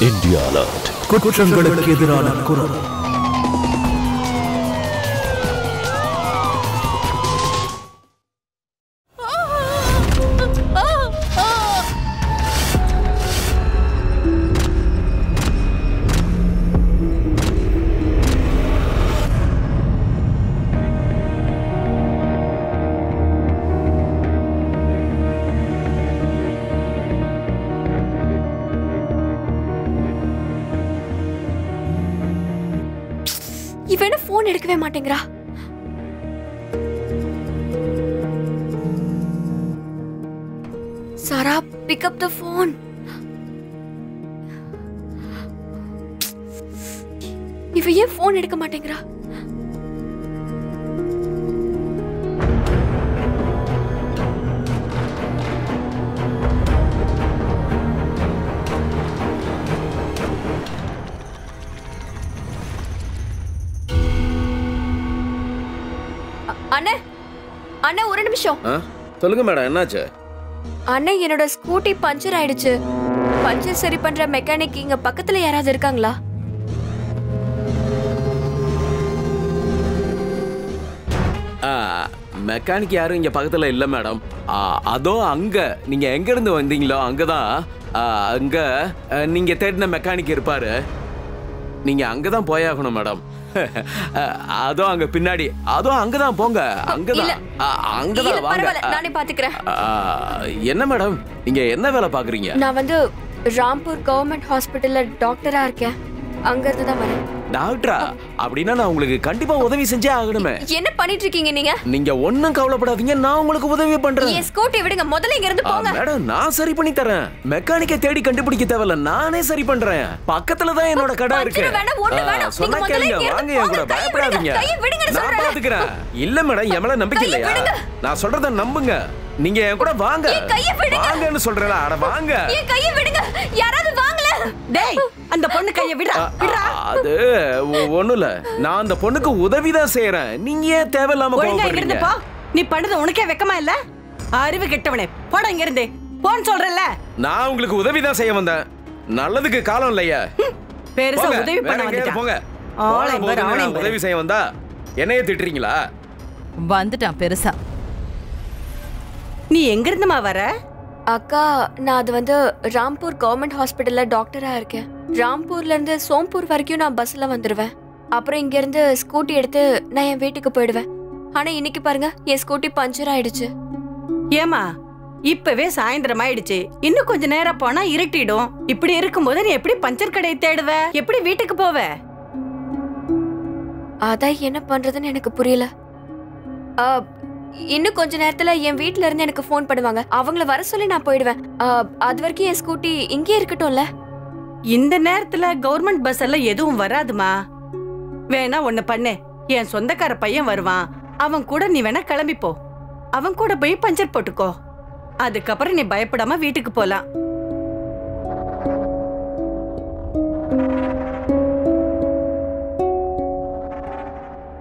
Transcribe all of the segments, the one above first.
India Alert. குற்றங்களுக்கு எதிரான குரல். இவன போன் எடுக்கவே மாட்டேங்கறா. Sara, pick up the phone. இவ ஏன் போன் எடுக்க மாட்டேங்கறா? அண்ணே அண்ணே ஒரு நிமிஷம். சொல்லுங்க மேடம், என்னாச்சு? அண்ணே, என்னோட ஸ்கூட்டி பஞ்சர் ஆயிடுச்சு. பஞ்சர் சரி பண்ற மெக்கானிக் இங்க பக்கத்துல யாராவது இருக்காங்களா? மெக்கானிக் யாரும் இங்க பக்கத்துல இல்ல மேடம். அதோ அங்க நீங்க எங்க இருந்து வந்தீங்களோ அங்கதான் அங்க நீங்க தேடின மெக்கானிக் இருப்பாரு. நீங்க அங்கதான் போயாகணும் மேடம். அதோ அங்க பின்னாடி, அதோ அங்கதான் போங்க. அங்கதான் அங்கதான் வாங்க. நானே பாத்துக்கிறேன். என்ன மேடம், நீங்க என்ன வேலை பாக்குறீங்க? நான் வந்து ராம்பூர் கவர்மெண்ட் ஹாஸ்பிடல்ல டாக்டரா இருக்கேன். அங்க இருந்து தான் வரேன். டாக்டரா? அப்படின்னா நான் உங்களுக்கு கண்டிப்பா உதவி செஞ்சே ஆகணுமே. என்ன பண்ணிட்டு இருக்கீங்க நீங்க? நீங்க ஒண்ணும் கவலைப்படாதீங்க, நான் உங்களுக்கு உதவி பண்றேன். என் ஸ்கூட்டி விடுங்க, முதல்ல இங்க இருந்து போங்க. மேடம், நான் சரி பண்ணி தரேன். மெக்கானிக்கை தேடி கண்டுபிடிக்க தேவையில்ல, நானே சரி பண்றேன். பக்கத்துல தான் என்னோட கடை இருக்கு. சொன்னா கேளுங்க, வாங்க என் கூட, பயப்படாதீங்க. நான் பாத்துக்கிறேன். இல்ல மேடம், என் மேல நம்பிக்கை இல்லையா? நான் சொல்றத நம்புங்க. நீங்க என் கூட வாங்க. வாங்கன்னு சொல்றேன். அட வாங்க. என் கையை விடுங்க. யாராவது வாங்கல. டேய், அந்த பொண்ணு கையை விடுடா. அது ஒண்ணும் இல்ல, நான் அந்த பொண்ணுக்கு உதவிதான் செய்யறேன். நீங்க ஏன் தேவையில்லாம கோவப்படுறீங்க? போ. நீ பண்ணது உனக்கே வெக்கமா இல்ல? அறிவு கெட்டவனே, போடா இங்க இருந்து. போன்னு சொல்றேன்ல. நான் உங்களுக்கு உதவிதான் செய்ய வந்தேன். நல்லதுக்கு காலம் இல்லையா? பெருசா உதவி பண்ண வந்துட்டா. போங்க. உதவி செய்ய வந்தா என்னைய திட்டுறீங்களா? வந்துட்டான் பெருசா. நீ எங்க இருந்துமா வர? அக்கா, நான் அது வந்து ராம்பூர் கவர்மெண்ட் ஹாஸ்பிடல்ல டாக்டரா இருக்கேன். ராம்பூர்ல இருந்து சோம்பூர் வரைக்கும் நான் பஸ்ல வந்துருவேன். அப்புறம் இங்க இருந்து ஸ்கூட்டி எடுத்து நான் என் வீட்டுக்கு போயிடுவேன். ஆனா இன்னைக்கு பாருங்க, என் ஸ்கூட்டி பஞ்சர் ஆயிடுச்சு. ஏமா, இப்பவே சாயந்தரம் ஆயிடுச்சு. இன்னும் கொஞ்ச நேரம் போனா இருட்டிடும். இப்படி இருக்கும்போது நீ எப்படி பஞ்சர் கடையை தேடுவ? எப்படி வீட்டுக்கு போவ? அதான் என்ன பண்றதுன்னு எனக்கு புரியல. இன்னும் கொஞ்ச நேரத்துல என் வீட்ல இருந்து எனக்கு போன் பண்ணுவாங்க. அவங்கள வர சொல்லி நான் போயிடுவேன். அது வரைக்கும் என் ஸ்கூட்டி இங்கே இருக்கட்டும்ல. இந்த நேரத்துல கவர்மெண்ட் பஸ் எல்லாம் எதுவும் வராதுமா. வேணா ஒண்ணு பண்ணு, என் சொந்தக்கார பையன் வருவான். அவன் கூட நீ வேணா கிளம்பி போ. அவன் கூட போய் பஞ்சர் போட்டுக்கோ. அதுக்கப்புறம் நீ பயப்படாம வீட்டுக்கு போலாம்.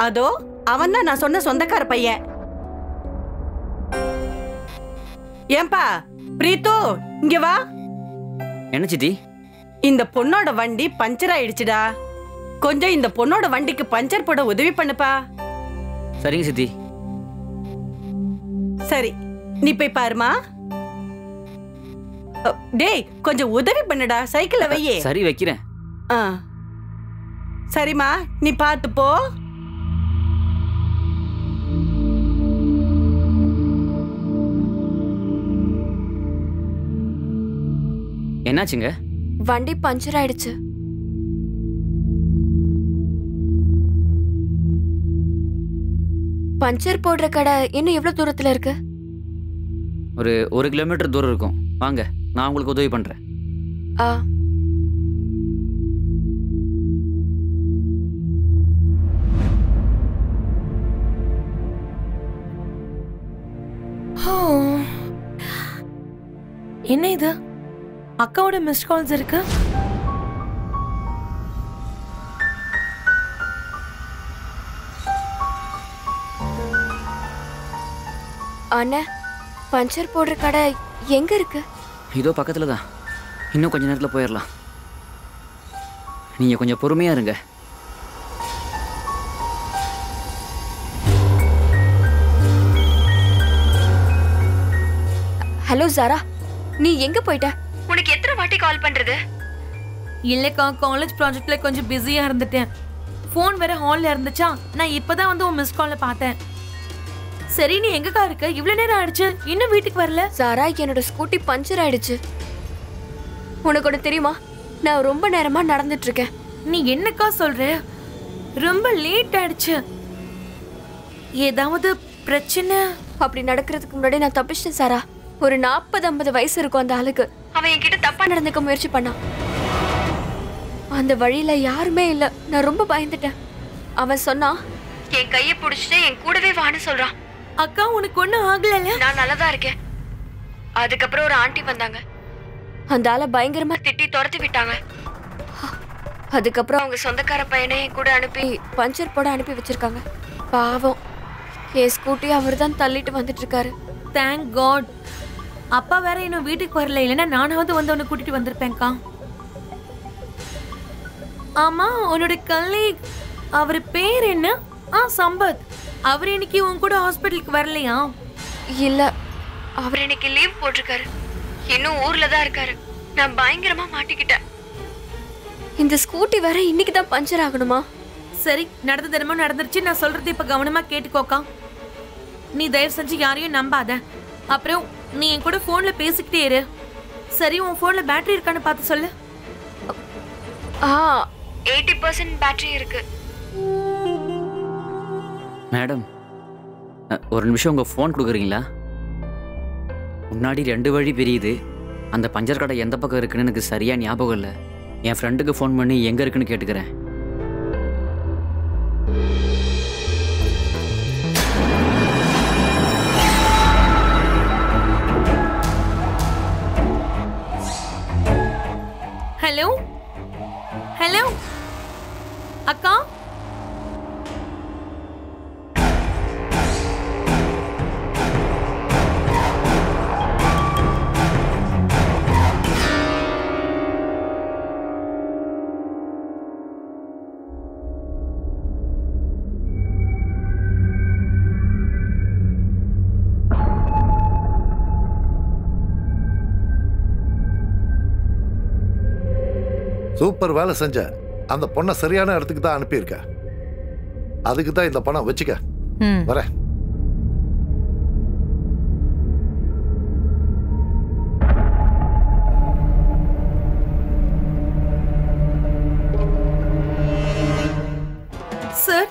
அதோ அவன் தான் நான் சொன்ன சொந்தக்கார பையன். ஏன்பா பிரீத்து, இங்க வா. என்ன சித்தி? இந்த பொண்ணோட வண்டி பஞ்சர் ஆயிடுச்சுடா. கொஞ்சம் இந்த பொண்ணோட வண்டிக்கு பஞ்சர் போட உதவி பண்ணுப்பா. சரிங்க சித்தி. சரி, நீ போய் பாருமா. டேய், கொஞ்சம் உதவி பண்ணுடா. சைக்கிள வையே. சரி, வைக்கிறேன். சரிம்மா, நீ பாத்து போ. என்னாச்சுங்க? வண்டி பஞ்சர் ஆயிடுச்சு. பஞ்சர் போடுற கடை இன்னும் எவ்வளவு தூரத்துல இருக்கு? ஒரு 1 கிலோமீட்டர் தூரம் இருக்கும். வாங்க, நான் உங்களுக்கு உதவி பண்றேன். என்ன இது? அக்காவோட மிஸ்ட் கால்ஸ் இருக்கு. அண்ணா, பஞ்சர் போடுற கடை எங்க இருக்கு? இதோ பக்கத்துல தான். இன்னும் கொஞ்ச நேரத்துல போயிடலாம். நீங்கள் கொஞ்சம் பொறுமையாக இருங்க. ஹலோ ஜாரா, நீ எங்க போயிட்ட? உனக்கு எத்தனை வாட்டி கால் பண்றது? இல்லக்கா, காலேஜ் ப்ராஜெக்ட்ல கொஞ்சம் பிஸியா இருந்துட்டேன். ஃபோன் வேற ஹால்ல இருந்துச்சா, நான் இப்பதான் வந்து உன் மிஸ் கால்ல பார்த்தேன். சரி, நீ எங்கக்கா இருக்க? இவ்வளவு நேரம் ஆயிடுச்சு, இன்னும் வீட்டுக்கு வரல? ஜாரா, என்னோட ஸ்கூட்டி பஞ்சர் ஆயிடுச்சு. உனக்கு ஒன்று தெரியுமா, நான் ரொம்ப நேரமா நடந்துட்டு இருக்கேன். நீ என்னக்கா சொல்ற? ரொம்ப லேட் ஆயிடுச்சு. ஏதாவது பிரச்சனை? அப்படி நடக்கிறதுக்கு முன்னாடி நான் தப்பிச்சிட்டேன் சாரா. ஒரு 40-50 வயசு இருக்கும் அந்த ஆளுக்கு. அவன் என்கிட்ட தப்பா நடந்துக்க முயற்சி பண்ணான். அந்த வழியில யாருமே இல்ல. நான் ரொம்ப பயந்துட்டேன். அவன் சொன்னா, என் கையை பிடிச்சிட்டு என் கூடவே வான்னு சொல்றான். அக்கா, உனக்கு ஒண்ணும் ஆகல? நான் நல்லதா இருக்கேன். அதுக்கப்புறம் ஒரு ஆண்டி வந்தாங்க. அந்த ஆளை பயங்கரமா திட்டி துரத்தி விட்டாங்க. அதுக்கப்புறம் அவங்க சொந்தக்கார பையனை கூட அனுப்பி பஞ்சர் போட அனுப்பி வச்சிருக்காங்க. பாவம், என் ஸ்கூட்டி அவர் தான் தள்ளிட்டு வந்துட்டு இருக்காரு. Thank God. அப்பா வேற இன்னும் வீட்டுக்கு வரல, இல்லைன்னா நானாவது வந்து உன்னை கூட்டிட்டு வந்திருப்பேன்க்கா. ஆமா, உன்னோட கலீக், அவர் பேர் என்ன? சம்பத். அவர் இன்னைக்கு உன் கூட ஹாஸ்பிட்டலுக்கு வரலையா? இல்ல, அவர் இன்னைக்கு லீவ் போட்டிருக்காரு. இன்னும் ஊர்ல தான் இருக்காரு. நான் பயங்கரமா மாட்டிக்கிட்டேன். இந்த ஸ்கூட்டி வேற இன்னைக்கு தான் பஞ்சர் ஆகணுமா? சரி, நடந்தது என்னமோ நடந்துருச்சு. நான் சொல்றது இப்ப கவனமா கேட்டுக்கோக்கா. நீ தயவு செஞ்சு யாரையும் நம்பாத. அப்புறம் நீ என் கூட போன்ல பேசிக்கிட்டே இரு. சரி, உன் போன்ல பேட்டரி இருக்கான்னு பார்த்து சொல்லு. 80% பேட்டரி இருக்கு. மேடம், ஒரு நிமிஷம் உங்கள் ஃபோன் கொடுக்குறீங்களா? முன்னாடி 2 வழி பிரியுது. அந்த பஞ்சர் கடை எந்த பக்கம் இருக்குன்னு எனக்கு சரியாக ஞாபகம் இல்லை. என் ஃப்ரெண்டுக்கு ஃபோன் பண்ணி எங்கே இருக்குன்னு கேட்டுக்கிறேன். ஹலோ ஹலோ அக்கா, சூப்பர் வேலை செஞ்ச. அந்த பொண்ணை சரியான இடத்துக்கு தான் அனுப்பியிருக்க. அதுக்கு தான் இந்த பணம் வச்சுக்க. வர சார்,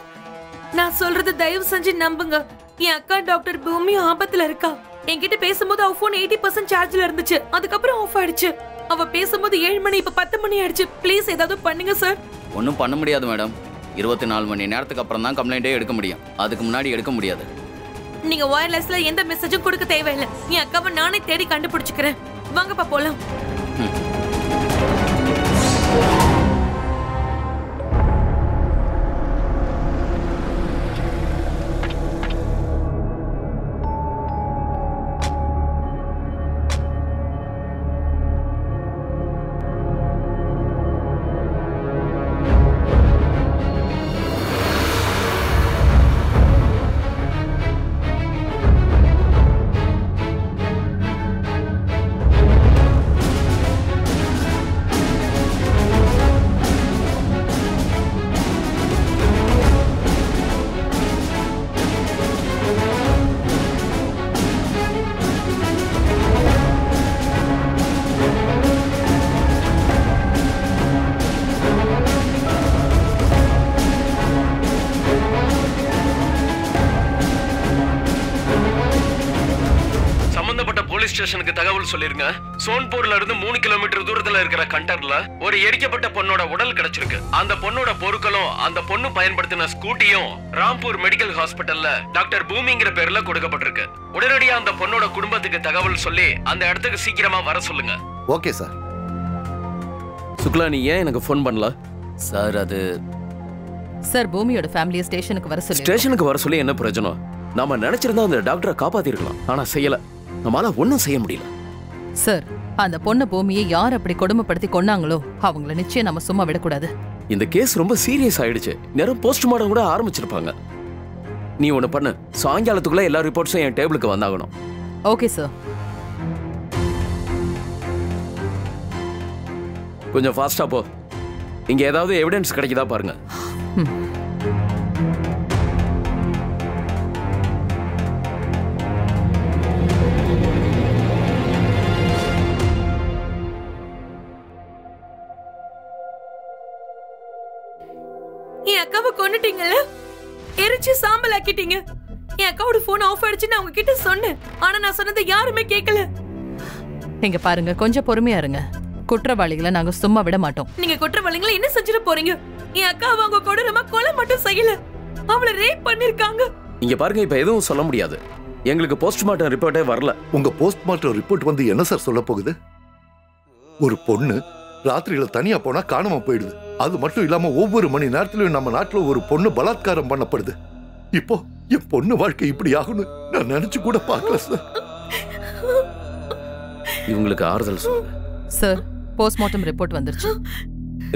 நான் சொல்றது தயவு செஞ்சு நம்புங்க. என் அக்கா டாக்டர் பூமி ஆபத்துல இருக்கா. என்கிட்ட பேசும்போது அவ போன் 80% சார்ஜ்ல இருந்துச்சு. அதுக்கப்புறம் ஆஃப் ஆயிடுச்சு. அவ பேசும்போது 7 மணி, இப்ப 10 மணி ஆயிடுச்சு. ப்ளீஸ் ஏதாவது பண்ணுங்க சார். ஒன்றும் பண்ண முடியாது மேடம். 24 மணி நேரத்துக்கு அப்புறம் தான் கம்ப்ளைண்டே எடுக்க முடியும். அதுக்கு முன்னாடி எடுக்க முடியாது. நீங்க வயர்லெஸ்ல எந்த மெசேஜும் கொடுக்க தேவையில்லை. என் அக்காவை நானே தேடி கண்டுபிடிச்சுக்கிறேன். வாங்கப்பா போலாம். ஸ்டேஷனுக்கு தகவல் சொல்லிருங்க. சோன்பூர்ல இருந்து 3 கிலோமீட்டர் தூரத்துல இருக்கிற கண்டர்ல ஒரு எரிக்கப்பட்ட பொண்ணோட உடல் கிடைச்சிருக்கு. அந்த பொண்ணோட பொருட்களும் அந்த பொண்ணு பயன்படுத்தின ஸ்கூட்டியும் ராம்பூர் மெடிக்கல் ஹாஸ்பிட்டல்ல டாக்டர் பூமிங்கிற பேர்ல கொடுக்கப்பட்டிருக்கு. உடனடியா அந்த பொண்ணோட குடும்பத்துக்கு தகவல் சொல்லி அந்த இடத்துக்கு சீக்கிரமா வர சொல்லுங்க. Okay sir. சுக்லா, நீ ஏன் எனக்கு ஃபோன் பண்ணல? சார், அது சார், பூமியோட ஃபேமிலியை ஸ்டேஷனுக்கு வர சொல்லி. ஸ்டேஷனுக்கு வர சொல்லி என்ன பிரயோஜனம்? நாம நினைச்சிருந்தா அந்த டாக்டரை காப்பாத்திருக்கலாம். ஆனா செய்யல. நம்மளால ஒன்னும் செய்ய முடியல. சார் அந்த பொண்ணு பூமியை யார் அப்படி கொடுமைப்படுத்தி கொன்னாங்களோ அவங்கள நிச்சயம் நம்ம சும்மா விடக்கூடாது. இந்த கேஸ் ரொம்ப சீரியஸ் ஆயிடுச்சு. நேரம் போஸ்ட்மார்ட்டம் கூட ஆரம்பிச்சிருப்பாங்க. நீ ஒண்ணு பண்ணு, சாயங்காலத்துக்குள்ள எல்லா ரிப்போர்ட்ஸும் என் டேபிளுக்கு வந்தாகணும். Okay sir. கொஞ்சம் ஃபாஸ்டா போ. இங்க ஏதாவது எவிடன்ஸ் கிடைக்குதா பாருங்க. என் அக்காவை கொன்னுட்டீங்கல்ல, எரிச்சு சாம்பல் ஆக்கிட்டீங்க. என் அக்காவோட போன் ஆஃப் ஆயிடுச்சுன்னு அவங்க கிட்ட சொன்னேன். ஆனா நான் சொன்னதை யாருமே கேட்கல. இங்க பாருங்க, கொஞ்சம் பொறுமையா இருங்க. குற்றவாளிகளை நாங்க சும்மா விட மாட்டோம். நீங்க குற்றவாளிகளை என்ன செஞ்சிட போறீங்க? என் அக்கா அவங்க கொடூரமா கொலை மட்டும் செய்யல, அவளை ரேப் பண்ணிருக்காங்க. இங்க பாருங்க, இப்ப எதுவும் சொல்ல முடியாது. எங்களுக்கு போஸ்ட்மார்ட்டம் ரிப்போர்ட்டே வரல. உங்க போஸ்ட்மார்ட்டம் ரிப்போர்ட் வந்து என்ன சார் சொல்ல போகுது? ஒரு பொண்ணு ராத்திரியில தனியா போனா காணாம போயிடுது. அது மட்டும் இல்லாம ஒவ்வொரு மணி நேரத்திலும் நம்ம நாட்டுல ஒரு பொண்ணு பலாத்காரம் பண்ணப்படுது. இப்போ என் பொண்ணு வாழ்க்கை இப்படி ஆகும்னு நான் நினைச்சு கூட பார்க்கல சார். இவங்களுக்கு ஆறுதல் சொல்லுங்க சார். போஸ்ட்மார்ட்டம் ரிப்போர்ட் வந்துருச்சு.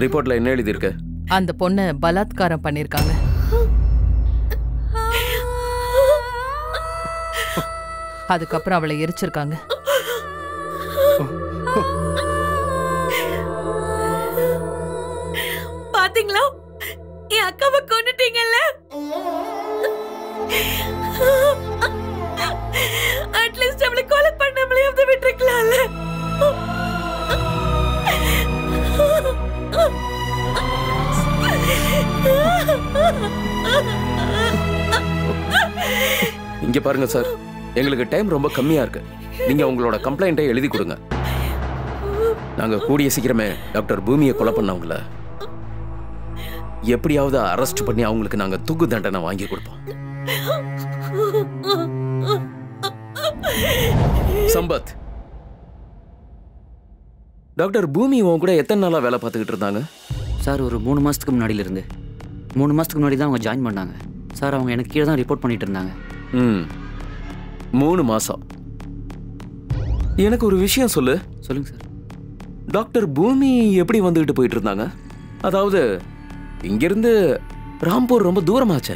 ரிப்போர்ட்ல என்ன எழுதி இருக்கு? அந்த பொண்ணை பலாத்காரம் பண்ணிருக்காங்க. அதுக்கப்புறம் அவளை எரிச்சிருக்காங்க. பாத்தீங்களா, என் அக்காவை கொன்னுட்டீங்கல்ல. அட்லீஸ்ட் அவளை கொலை பண்ணாமலே விட்டுருக்கலாம்ல. இங்க பாருங்க சார், எங்களுக்கு டைம் ரொம்ப கம்மியா இருக்கு. நீங்க உங்களோட கம்ப்ளைண்ட்டை எழுதி கொடுங்க. நாங்க கூடிய சீக்கிரமே டாக்டர் பூமியை கொலை பண்ணவங்கள எப்படியாவது அரெஸ்ட் பண்ணி அவங்களுக்கு நாங்க தூக்கு தண்டனை வாங்கி கொடுப்போம். சம்பத், டாக்டர் பூமி உன் கூட எத்தனை நாளா வேலை பார்த்துக்கிட்டு இருந்தாங்க? சார் ஒரு 3 மாதத்துக்கு முன்னாடியில இருந்து. 3 மாதத்துக்கு முன்னாடி தான் அவங்க ஜாயின் பண்ணாங்க சார். அவங்க எனக்கு கீழே தான் ரிப்போர்ட் பண்ணிட்டு இருந்தாங்க. 3 மாசம். எனக்கு ஒரு விஷயம் சொல்லு. சொல்லுங்க சார். டாக்டர் பூமி எப்படி வந்துகிட்டு போயிட்டு இருந்தாங்க? அதாவது இங்கிருந்து ராம்பூர் ரொம்ப தூரமாச்சே,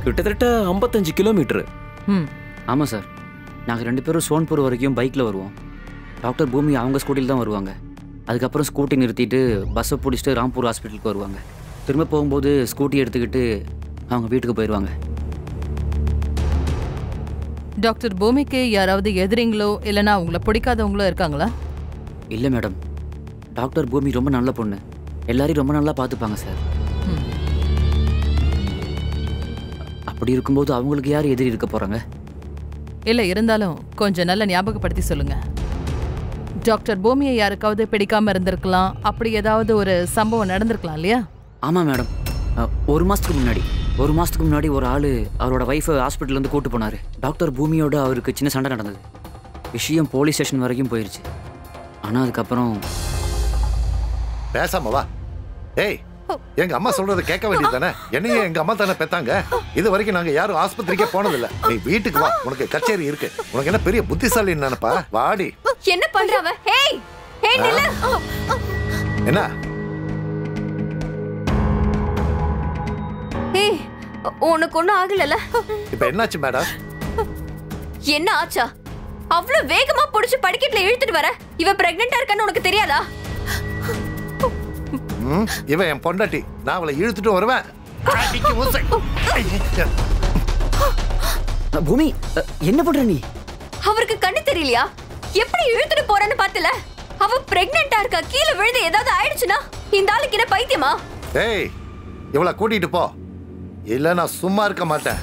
கிட்டத்தட்ட 55 கிலோமீட்டர். ஆமாம் சார். நாங்கள் 2 பேரும் சோன்பூர் வரைக்கும் பைக்கில் வருவோம். டாக்டர் பூமி அவங்க ஸ்கூட்டியில் தான் வருவாங்க. அதுக்கப்புறம் ஸ்கூட்டி நிறுத்திட்டு பஸ்ஸை பிடிச்சிட்டு ராம்பூர் ஹாஸ்பிட்டலுக்கு வருவாங்க. திரும்ப போகும்போது ஸ்கூட்டி எடுத்துக்கிட்டு அவங்க வீட்டுக்கு போயிடுவாங்க. டாக்டர் பூமிக்கு யாராவது எதிரிங்களோ இல்லைன்னா அவங்கள பிடிக்காதவங்களோ இருக்காங்களா? இல்லை மேடம், டாக்டர் பூமி ரொம்ப நல்ல பொண்ணு. எல்லாரையும் ரொம்ப நல்லா பார்த்துப்பாங்க சார். அப்படி இருக்கும்போது அவங்களுக்கு யார் எதிரி இருக்க போகிறாங்க? இல்லை, இருந்தாலும் கொஞ்சம் நல்லா ஞாபகப்படுத்தி சொல்லுங்க. டாக்டர் பூமியை யாருக்காவது பிடிக்காம இருந்திருக்கலாம், அப்படி ஏதாவது ஒரு சம்பவம் நடந்திருக்கலாம் இல்லையா? ஆமாம் மேடம். 1 மாதத்துக்கு முன்னாடி ஒரு ஆள் அவரோட ஒய்ஃபை ஹாஸ்பிட்டல்லேருந்து கூட்டு போனார். டாக்டர் பூமியோட அவருக்கு சின்ன சண்டை நடந்தது. விஷயம் போலீஸ் ஸ்டேஷன் வரைக்கும் போயிடுச்சு. ஆனால் அதுக்கப்புறம் பேசாம வா. ஏய், எங்க அம்மா சொல்றதை கேட்க வேண்டியது தானே? என்னையும் எங்க அம்மா தானே பெத்தாங்க. இது வரைக்கும் நாங்க யாரும் ஆஸ்பத்திரிக்கே போனதில்லை. நீ வீட்டுக்கு வா, உனக்கு கச்சேரி இருக்கு. உனக்கு என்ன பெரிய புத்திசாலி நினைப்பா? வாடி. என்ன பண்றவ? ஹேய் ஹேய் நில்லு. என்ன? ஏய், உனக்கு ஒண்ணும் ஆகலல? இப்ப என்னாச்சு மேடம்? என்ன ஆச்சா? அவ்வளவு வேகமா புடிச்சு படிக்கட்டுல இழுத்துட்டு வர. இவ பிரெக்னன்ட்டா இருக்கான்னு உனக்கு தெரியாதா? இவன் என் பொண்டாட்டி. நான் அவளை இழுத்துட்டு வருவேன். பூமி, என்ன பண்ற நீ? அவருக்கு கண்ணு தெரியலையா? எப்படி இழுத்துட்டு போறேன்னு பாத்துல? அவ பிரெக்னன்ட்டா இருக்கா. கீழே விழுந்து ஏதாவது ஆயிடுச்சுனா இந்த ஆளுக்கு என்ன பைத்தியமா? ஏய், இவளை கூட்டிட்டு போ, இல்ல நான் சும்மா இருக்க மாட்டேன்.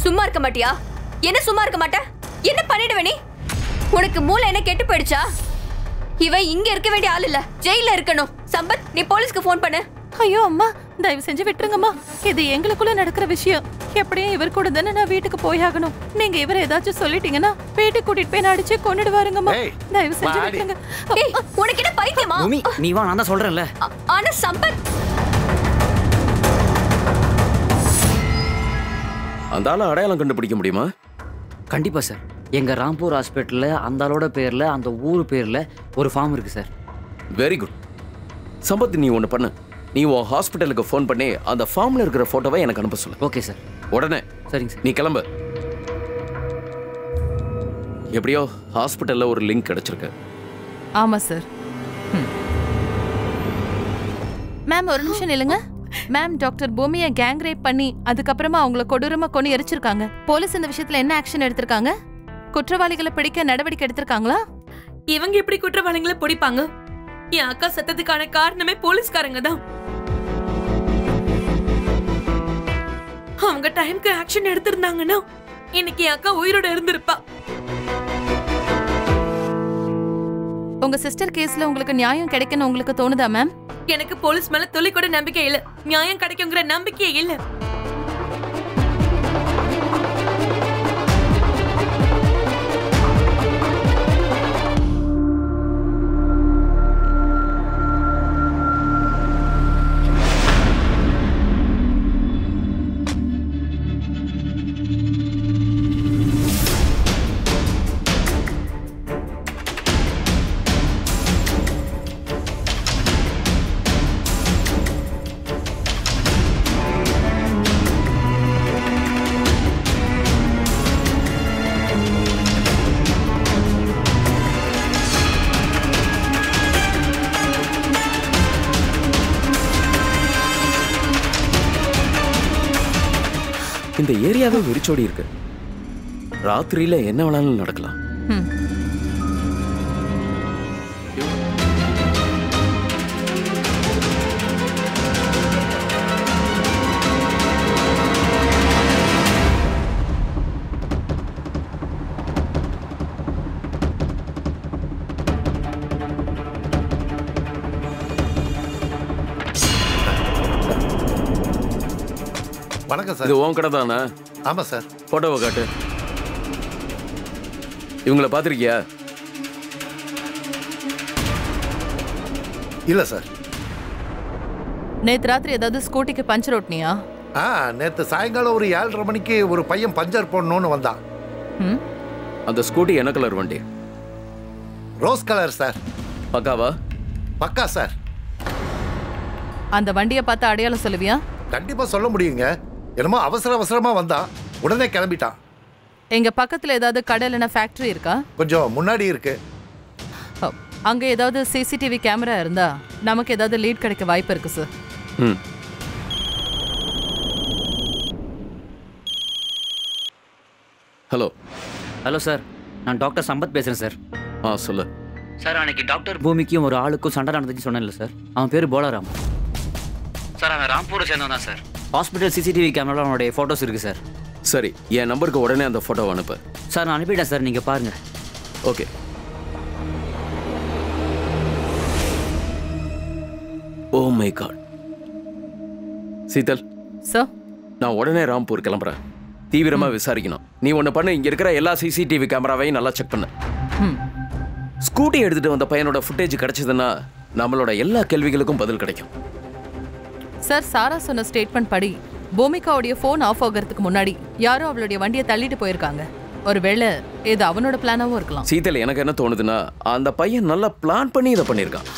சும்மா இருக்க மாட்டியா? என்ன சும்மா இருக்க மாட்டே? என்ன பண்ணிடுவே நீ? உனக்கு மூளை என்ன கெட்டு போயிடுச்சா? இவ இங்க இருக்க வேண்டிய ஆள் இல்ல, ஜெயில இருக்கணும். சம்பத், நீ போலீஸ்க்கு ஃபோன் பண்ணு. ஐயோ அம்மா, தயவு செஞ்சு விட்டுருங்கம்மா. இது எங்களுக்குள்ள நடக்கிற விஷயம். எப்படியும் இவர் கூட தானே நான் வீட்டுக்கு போயாகணும். நீங்க இவரை ஏதாச்சும் சொல்லிட்டீங்கன்னா வீட்டுக்கு கூட்டிட்டு போய் அடிச்சு கொன்னுடுவாருங்கம்மா. தயவு செஞ்சு விட்டுருங்க. ஏய், உனக்கு என்ன பைத்தியமா? பூமி, நீ வா, நான் தான் சொல்றேன்ல. ஆனா சம்பத், அந்த ஆளை அடையாளம் கண்டுபிடிக்க முடியுமா? கண்டிப்பா சார். எங்கள் ராம்பூர் ஹாஸ்பிட்டலில் அந்த ஆளோட பேரில் அந்த ஊர் பேரில் ஒரு ஃபார்ம் இருக்குது சார். Very good. சம்பத், நீ ஒன்று பண்ணு. நீ உன் ஹாஸ்பிட்டலுக்கு ஃபோன் பண்ணி அந்த ஃபார்மில் இருக்கிற ஃபோட்டோவை எனக்கு அனுப்ப சொல்லு. Okay sir. உடனே. சரிங்க சார். நீ கிளம்பு. எப்படியோ ஹாஸ்பிட்டலில் ஒரு லிங்க் கிடைச்சிருக்கு. ஆமாம் சார். மேம் ஒரு நிமிஷம் இல்லைங்க. மேம், டாக்டர் பூமியை கேங் ரேப் பண்ணி அதுக்கப்புறமா அவங்கள கொடூரமா கொண்டு எரிச்சிருக்காங்க. போலீஸ் இந்த விஷயத்துல என்ன ஆக்ஷன் எடுத்திருக்காங்க? குற்றவாளிகளை பிடிக்க நடவடிக்கை எடுத்திருக்காங்களா? இவங்க எப்படி குற்றவாளிகளை பிடிப்பாங்க? என் அக்கா சத்தத்துக்கான காரணமே போலீஸ்காரங்க தான். அவங்க டைம்க்கு ஆக்ஷன் எடுத்திருந்தாங்கன்னா இன்னைக்கு என் அக்கா உயிரோட இருந்திருப்பா. உங்க சிஸ்டர் கேஸ்ல உங்களுக்கு நியாயம் கிடைக்குன்னு உங்களுக்கு தோணுதா மேம்? எனக்கு போலீஸ் மேல துளி கூட நம்பிக்கை இல்ல. நியாயம் கிடைக்குங்கிற நம்பிக்கையே இல்ல. இந்த ஏரியாவே வெறிச்சோடி இருக்கு. ராத்திரியில என்ன வேணாலும் நடக்கலாம். வணக்கம் சார். இது உன் கடை தானே? ஆமா சார். போட்டோவை காட்டு. இவங்கள பார்த்திருக்கியா? இல்ல சார். நேத்து ராத்திரி ஏதாவது ஸ்கூட்டிக்கு பஞ்சர் ஓட்டினியா? நேத்து சாயங்காலம் ஒரு 7:30 மணிக்கு ஒரு பையன் பஞ்சர் போடணும்னு வந்தான். அந்த ஸ்கூட்டி என்ன கலர் வண்டி? Rose colour sir. பக்காவா? பக்கா சார். அந்த வண்டியை பார்த்து அடையாளம் சொல்லுவியா? கண்டிப்பா சொல்ல முடியுங்க. என்னமோ அவசரமா வந்தான், உடனே கிளம்பிட்டான். எங்க பக்கத்துல ஏதாவது கடை இல்லைன்னா ஃபேக்டரி இருக்கா? கொஞ்சம் முன்னாடி இருக்கு. அங்க ஏதாவது சிசிடிவி கேமரா இருந்தா நமக்கு ஏதாவது லீட் கிடைக்க வாய்ப்பு இருக்கு சார். ஹலோ. ஹலோ சார், நான் டாக்டர் சம்பத் பேசுறேன் சார். சொல்லு சார். அன்னைக்கு டாக்டர் பூமிக்கும் ஒரு ஆளுக்கும் சண்டை நடந்துச்சு சொன்னேன்ல சார். அவன் பேர் போலாராம் சார். அவன் ராம்பூரை சேர்ந்தவன் தான் சார். ஹாஸ்பிட்டல் சிசிடிவி கேமராவில் அவனுடைய ஃபோட்டோஸ் இருக்குது சார். சரி, என் நம்பருக்கு உடனே அந்த ஃபோட்டோவை அனுப்பு. சார் நான் அனுப்பிட்டேன் சார், நீங்கள் பாருங்கள். Okay. Oh my god. Sheetal sir, நான் உடனே ராம்பூர் கிளம்புறேன். தீவிரமாக விசாரிக்கணும். நீ ஒன்று பண்ணு, இங்கே இருக்கிற எல்லா சிசிடிவி கேமராவையும் நல்லா செக் பண்ணு. ஸ்கூட்டி எடுத்துகிட்டு வந்த பையனோட ஃபுட்டேஜ் கிடச்சிதுன்னா நம்மளோட எல்லா கேள்விகளுக்கும் பதில் கிடைக்கும். சார், சாரா சொன்ன ஸ்டேட்மெண்ட் படி பூமிகாவுடைய ஃபோன் ஆஃப் ஆகிறதுக்கு முன்னாடி யாரோ அவளுடைய வண்டியை தள்ளிட்டு போயிருக்காங்க. ஒருவேளை இது அவனோட பிளானாவும் இருக்கலாம். சீதல், எனக்கு என்ன தோணுதுன்னா அந்த பையன் நல்லா பிளான் பண்ணி இதை பண்ணியிருக்கான்.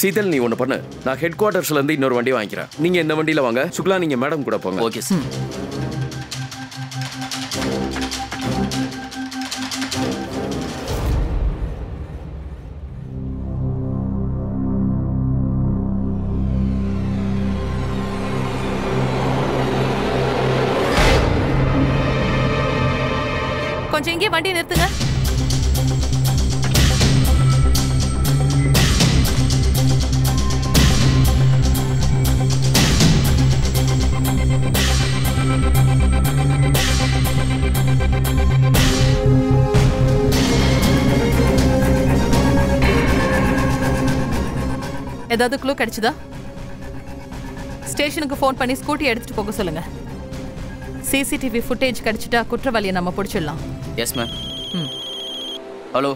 சீதல், நீ ஒன்று பண்ணு, நான் ஹெட் குவார்ட்டர்ஸ்ல இருந்து இன்னொரு வண்டி வாங்கிக்கிறேன். நீங்க இந்த வண்டியில வாங்க. சுக்லா, நீங்க மேடம் கூட போங்க. Okay sir. கொஞ்சம் இங்கே வண்டியை நிறுத்துங்க. ஏதாவது க்ளூ கிடைச்சதா? ஸ்டேஷனுக்கு ஃபோன் பண்ணி ஸ்கூட்டி எடுத்துட்டு போக சொல்லுங்க. சிசிடிவி ஃபுட்டேஜ் கிடைச்சிட்டா குற்றவாளியை நம்ம பிடிச்சிடலாம். Yes ma'am. ஹலோ.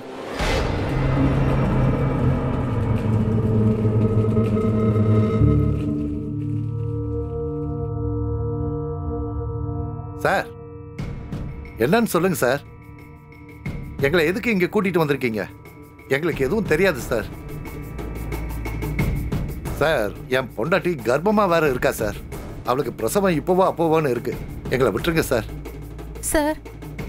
சார், என்னன்னு சொல்லுங்க சார். எங்களை எதுக்கு இங்க கூட்டிட்டு வந்திருக்கீங்க? எங்களுக்கு எதுவும் தெரியாது சார். சார், என் பொண்டாட்டி கர்ப்பமா வேற இருக்கா சார். அவளுக்கு பிரசவம் இப்போவோ அப்போவோன்னு இருக்கு. எங்களை விட்டுருங்க சார். சார்,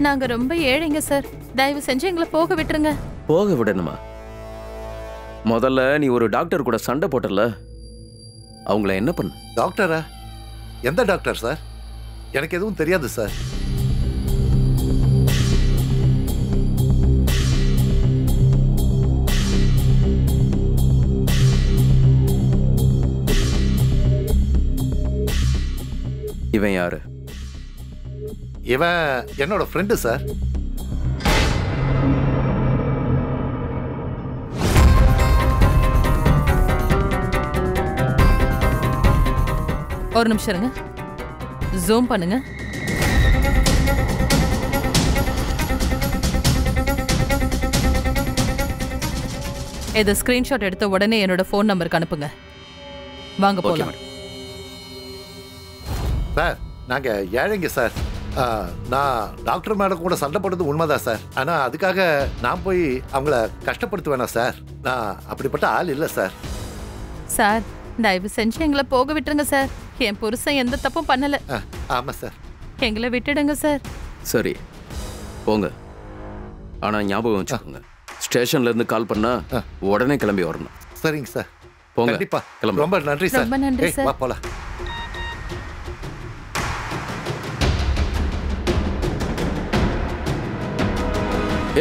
நாங்க ரொம்ப ஏழைங்க சார். தயவு செஞ்சு எங்களை போக விட்டுருங்க. போக விடணுமா? முதல்ல நீ ஒரு டாக்டர் கூட சண்டை போட்டல, அவங்கள என்ன பண்ண? டாக்டரா? எந்த டாக்டர் சார்? எனக்கு எதுவும் தெரியாது சார். இவன் யாரு? இவன் என்னோட ஃப்ரெண்டு சார். ஒரு நிமிஷம் இருங்க, ஜூம் பண்ணுங்க. இதை ஸ்கிரீன்ஷாட் எடுத்த உடனே என்னோட ஃபோன் நம்பருக்கு அனுப்புங்க. வாங்க போலாம். சார், நாங்க ஏழைங்க சார். நான் டாக்டர் மேடம் கூட சண்டை போட்டது உண்மைதான் சார். ஆனா அதுக்காக நான் போய் அவங்கள கஷ்டப்படுத்துவேனா சார்? நான் அப்படிப்பட்ட ஆள் இல்லை சார். சார், தயவு செஞ்சு எங்களை போக விட்டுருங்க சார். என் புருஷன் எந்த தப்பும் பண்ணல. ஆமா சார். எங்களை விட்டுடுங்க சார். சரி போங்க. ஆனா ஞாபகம் வச்சுக்கோங்க, ஸ்டேஷன்ல இருந்து கால் பண்ணா உடனே கிளம்பி வரணும். சரிங்க சார். போங்க. கண்டிப்பா. கிளம்பு. ரொம்ப நன்றி சார். ரொம்ப நன்றி சார். வா போலாம்.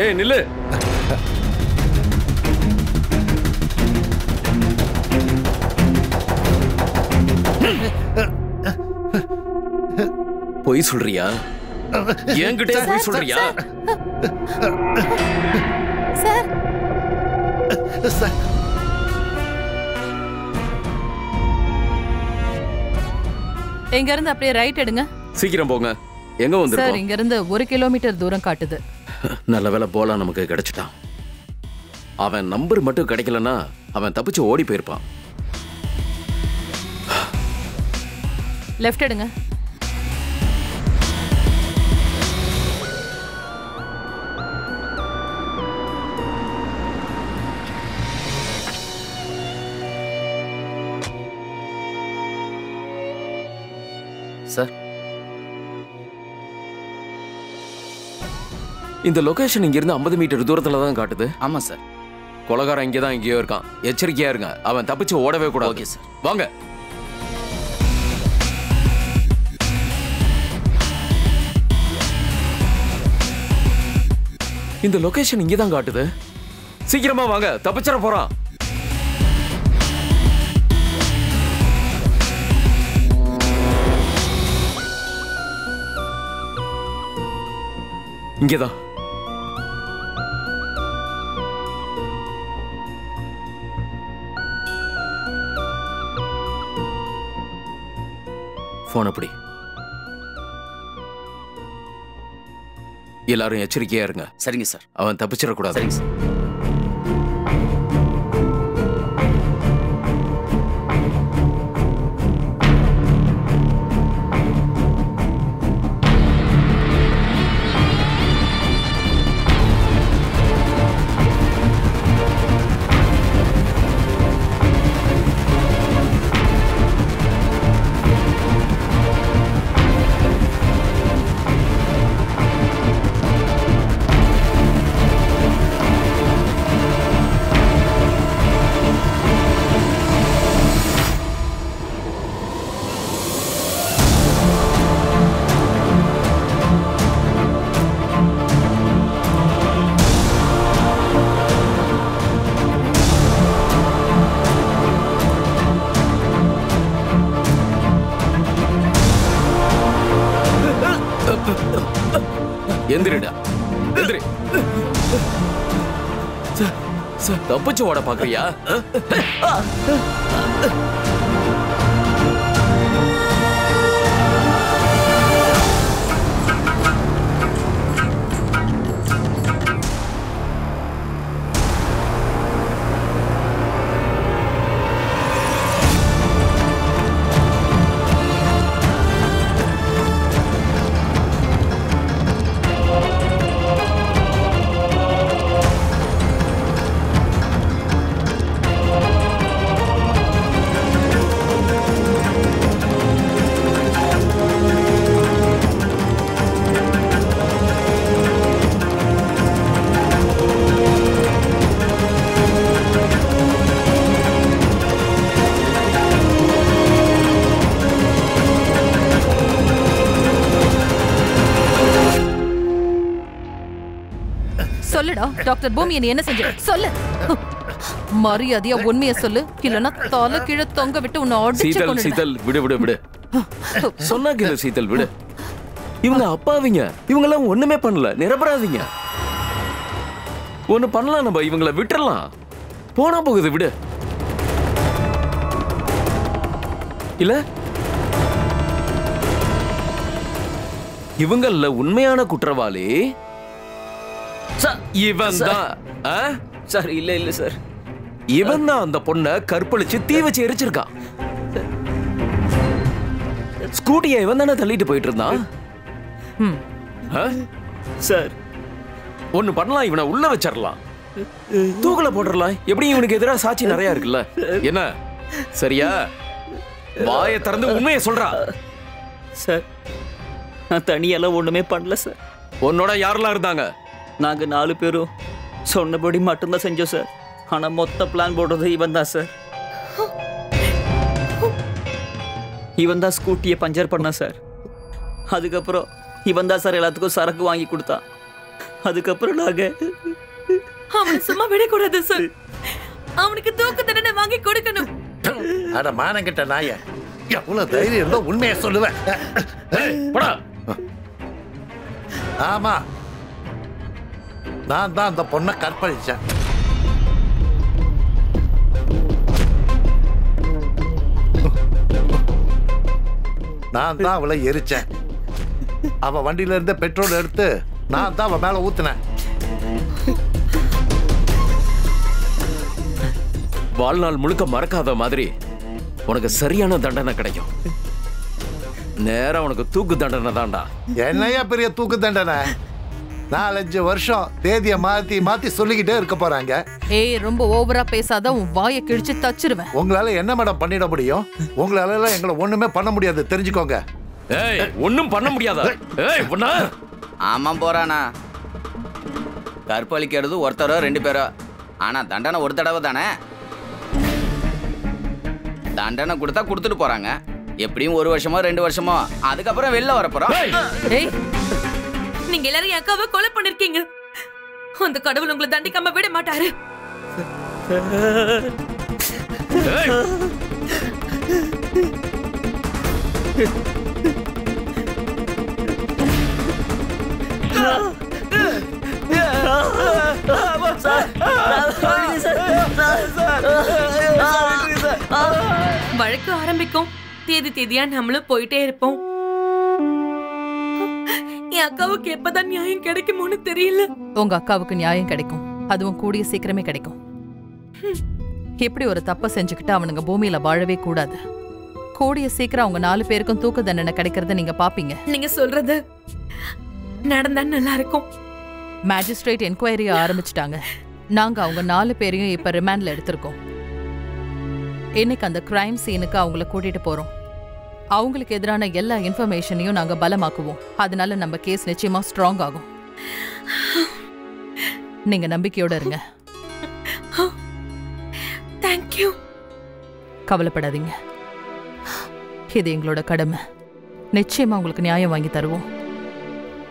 ஏய் நில்லு. பொய் சொல்றியா? என்கிட்ட பொய் சொல்றியா? சார், சார், இங்க இருந்து அப்படியே ரைட் எடுங்க. சீக்கிரம் போங்க. எங்க சார், வந்திருக்கோம்? இங்க இருந்து 1 கிலோமீட்டர் தூரம் காட்டுது. நல்ல வேளை போல நமக்கு கிடைச்சிட்டான். அவன் நம்பர் மட்டும் கிடைக்கலன்னா அவன் தப்பிச்சு ஓடி போயிருப்பான். லெஃப்ட் எடுங்க. சார், இந்த லொகேஷன் இங்க இருந்து 50 மீட்டர் தூரத்துல தான் காட்டுது. ஆமா சார். கொலகாரன் இங்கே தான் எங்கேயோ இருக்கான். எச்சரிக்கையா இருங்க, அவன் தப்பிச்சு ஓடவே கூடாது. Okay sir. வாங்க. இந்த லொகேஷன் இங்கே தான் காட்டுது. சீக்கிரமா வாங்க, தப்பிச்சிட போறான். இங்கேதான். போன் அப்படி. எல்லாரும் எச்சரிக்கையா இருங்க. சரிங்க சார். அவன் தப்பிச்சிடக்கூடாது. சரிங்க சார். எந்திரிடா, எந்திரி. தப்பிச்சு ஓட பாக்குறியா? சொல்லுடா டாக்டர் பூமி நீ என்ன செஞ்ச சொல்லு. மரியாதையா உண்மையை சொல்லு, இல்லன்னா தலை கீழே தொங்க விட்டு உன்னை அடிச்சு சீதல் கொன்னுடுவேன். சீதல் விடு விடு விடு. சொன்னா கேளு சீதல் விடு. இவங்க அப்பாவிங்க, இவங்க எல்லாம் ஒண்ணுமே பண்ணல, நிரபராதிங்க. ஒண்ணு பண்ணலாம், நம்ம இவங்களை விட்டுறலாம். போனா போகுது விடு. இல்ல இவங்கள உண்மையான குற்றவாளி இவன் தான். சார் இல்ல இல்ல சார், இவன் தான் அந்த பொண்ணை கற்பழிச்சு தீ வச்சு எரிச்சிருக்கான். ஸ்கூட்டியை இவன் தானே தள்ளிட்டு போயிட்டு இருந்தான். சார் ஒண்ணு பண்ணலாம், இவனை உள்ள வச்சிடலாம், தூக்கல போட்டுடலாம். எப்படி இவனுக்கு எதிராக சாட்சி நிறைய இருக்குல்ல. என்ன சரியா? வாயை திறந்து உண்மையை சொல்றா. சார் நான் தனியெல்லாம் ஒண்ணுமே பண்ணல சார். உன்னோட யாரெல்லாம் இருந்தாங்க? நாங்க 4 பேரும் சொன்னபடி மட்டும்தான் செஞ்சோம் சார். ஆனா மொத்த பிளான் போடுறது இவன் தான் சார். இவன் தான் ஸ்கூட்டியை பஞ்சர் பண்ணா சார். அதுக்கப்புறம் இவன் தான் சார் எல்லாத்துக்கும் சரக்கு வாங்கி கொடுத்தான். அதுக்கப்புறம் நாங்க அவனை சும்மா விடக்கூடாது சார். அவனுக்கு தூக்கு தண்டனை வாங்கி கொடுக்கணும். அட மானங்கிட்ட நாய, எவ்வளவு தைரியம் இருந்தா உண்மையை சொல்லுவேன். ஆமா, நான் தான் அந்த பொண்ணை கற்பழிச்சேன். நான் தான் அவளை எரிச்சேன். அவ வண்டியில இருந்து பெட்ரோல் எடுத்து நான் தான் அவன் மேல ஊத்துனேன். வாழ்நாள் முழுக்க மறக்காத மாதிரி உனக்கு சரியான தண்டனை கிடைக்கும். நேரம் உனக்கு தூக்கு தண்டனை தான்டா. என்னையா பெரிய தூக்கு தண்டனை? 4-5 வருஷம் தேதியை மாத்தி மாத்தி சொல்லிக்கிட்டே இருக்க போறாங்க. ஏய் ரொம்ப ஓவரா பேசாத, உன் வாயை கிழிச்சு தச்சிருவேன். உங்களால என்ன மேடம் பண்ணிட முடியும்? உங்களால எல்லாம் எங்களை ஒண்ணுமே பண்ண முடியாது, தெரிஞ்சுக்கோங்க. ஏய் ஒண்ணும் பண்ண முடியாதா? ஏய் ஒண்ணா ஆமா போறானா? கற்பழிக்கிறது ஒருத்தரோ 2 பேரோ, ஆனா தண்டனை ஒரு தடவை தானே. தண்டனை கொடுத்தா கொடுத்துட்டு போறாங்க. எப்படியும் 1 வருஷமோ 2 வருஷமோ, அதுக்கப்புறம் வெளில வரப்போறோம். நீங்க எல்லாரும் என் அக்காவை கொலை பண்ணிருக்கீங்க. அந்த கடவுள் உங்களை தண்டிக்காம விட மாட்டாரு. வழக்கு ஆரம்பிக்கும். தேதியா நம்மளும் போயிட்டே இருப்போம். என் அக்காவுக்கு எப்பதான் நியாயம் கிடைக்குமோன்னு தெரியல. உங்க அக்காவுக்கு நியாயம் கிடைக்கும், அதுவும் கூடிய சீக்கிரமே கிடைக்கும். எப்படி ஒரு தப்ப செஞ்சுக்கிட்டு அவனுங்க பூமியில வாழவே கூடாது. கூடிய சீக்கிரம் அவங்க 4 பேருக்கும் தூக்கு தண்டனை கிடைக்கிறத நீங்க பாப்பீங்க. நீங்க சொல்றது நடந்தா நல்லா இருக்கும். மேஜிஸ்ட்ரேட் என்கொயரி ஆரம்பிச்சிட்டாங்க. நாங்க அவங்க 4 பேரையும் இப்ப ரிமாண்ட்ல எடுத்திருக்கோம். இன்னைக்கு அந்த கிரைம் சீனுக்கு அவங்கள கூட்டிட்டு போறோம். அவங்களுக்கு எதிரான எல்லா இன்ஃபர்மேஷனையும் நாங்க பலமாக்குவோம். அதனால நம்ம கேஸ் நிச்சயமா ஸ்ட்ராங் ஆகும். நீங்க நம்பிக்கையோட இருங்க. தேங்க்யூ. கவலைப்படாதீங்க, இது எங்களோட கடமை. நிச்சயமா உங்களுக்கு நியாயம் வாங்கி தருவோம்.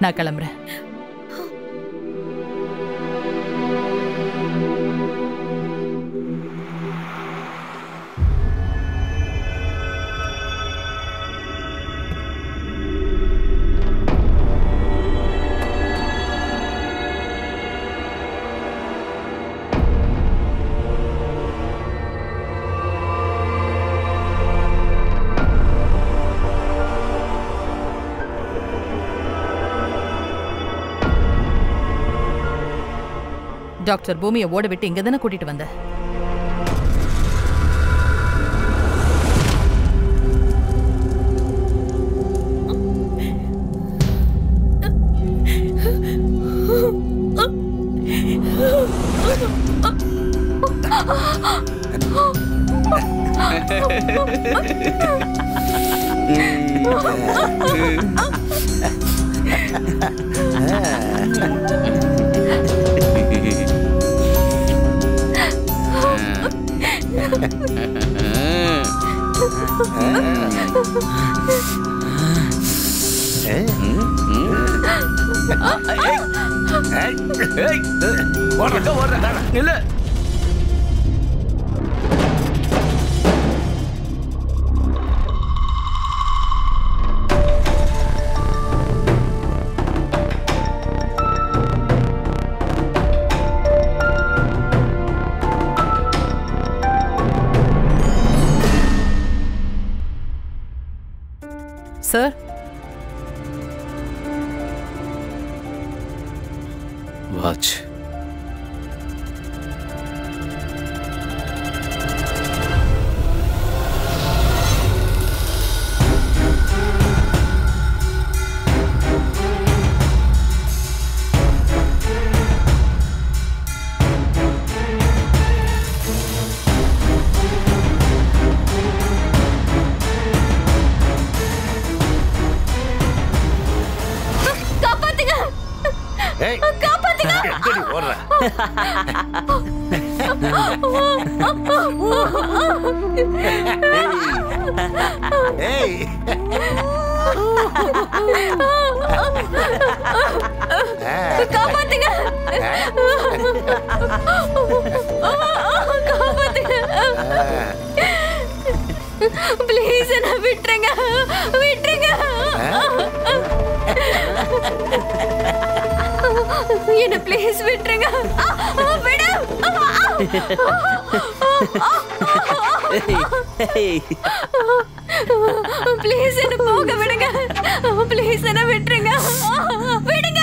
நான் கிளம்புறேன். டாக்டர் பூமியை ஓட விட்டு இங்க தானே கூட்டிட்டு வந்த. எங்க ஓடுற நில்லு. Sir, watch. எங்கடி ஓடுற? ஏய் காப்பாத்துங்க, காப்பாத்துங்க, ப்ளீஸ் என்ன விட்டுருங்க, விட்டுருங்க, என்ன ப்ளீஸ் விட்டுருங்க, விடு, ப்ளீஸ் என்ன போக விடுங்க, ப்ளீஸ் என்ன விட்டுருங்க, விடுங்க.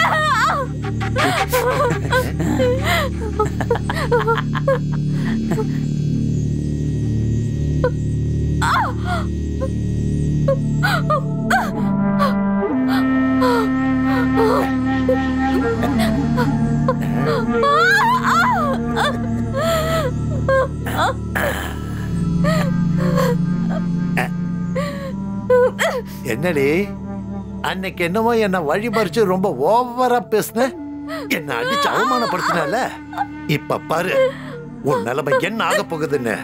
என்னடி அன்னைக்கு என்னமோ என்ன வழிபறிச்சு ரொம்ப ஓவரா பேசுன, என்ன அடிச்சு அவமானப்படுத்தினால, இப்ப பாரு உன் நிலைமை என்ன ஆக போகுதுன்னு.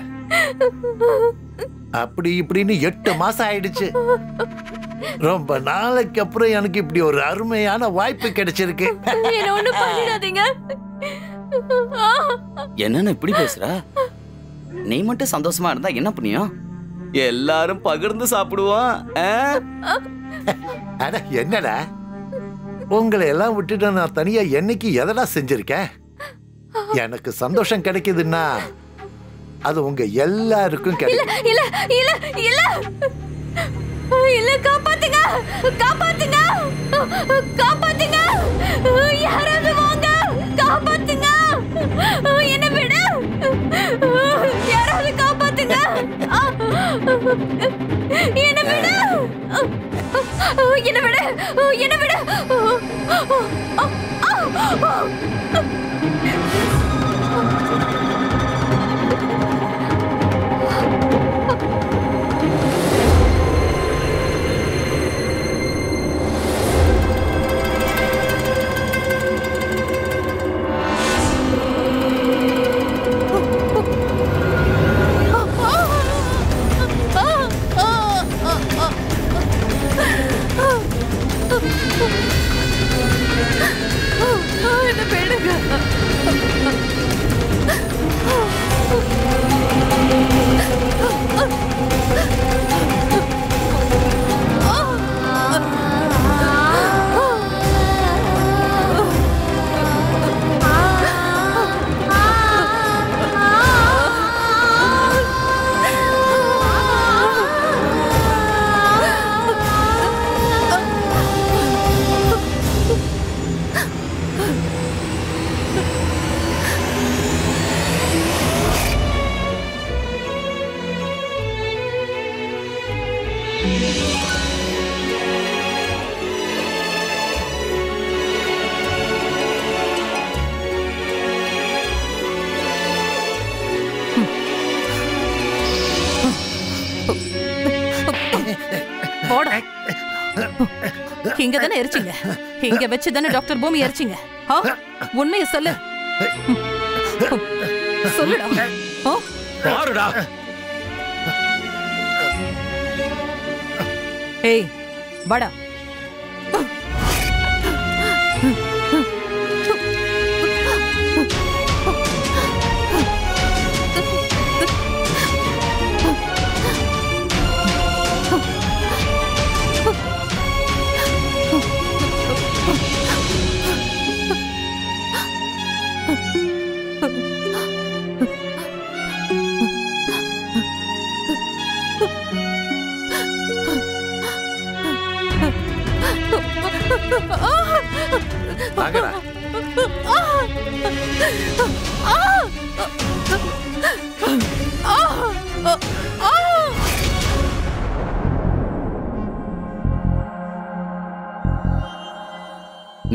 அப்படி இப்படின்னு 8 மாசம் ஆயிடுச்சு. ரொம்ப நாளைக்கு அப்புறம் எனக்கு இப்படி ஒரு அருமையான வாய்ப்பு கிடைச்சிருக்கு. என்ன ஒண்ணும் பண்ணிடாதீங்க. என்னன்னு இப்படி பேசுற? நீ மட்டும் சந்தோஷமா இருந்தா என்ன புண்ணியம்? எல்லாரும் பகிர்ந்து சாப்பிடுவோம். அட என்னடா, உங்களை எல்லாம் விட்டுட்டு நான் தனியா என்னைக்கு எதடா செஞ்சிருக்கேன்? எனக்கு சந்தோஷம் கிடைக்குதுன்னா அது உங்க எல்லாருக்கும் கிடைக்கும். இல்ல இல்ல இல்ல இல்ல, காப்பாத்துங்க, காப்பாத்துங்க, காப்பாத்துங்க, யாராவது வாங்க, காப்பாத்துங்க, என்ன விடு, யாராவது காப்பாத்துங்க, என்ன விடு, என்ன விடு, என்ன விடு. என்ன விடுங்க. இங்க தானே எரிச்சிங்க, இங்க வச்சு தானே டாக்டர் பூமி எரிச்சிங்க. உண்மையை சொல்லு, சொல்லுடா. பாருடா. ஏய் வாடா. வாங்கடா.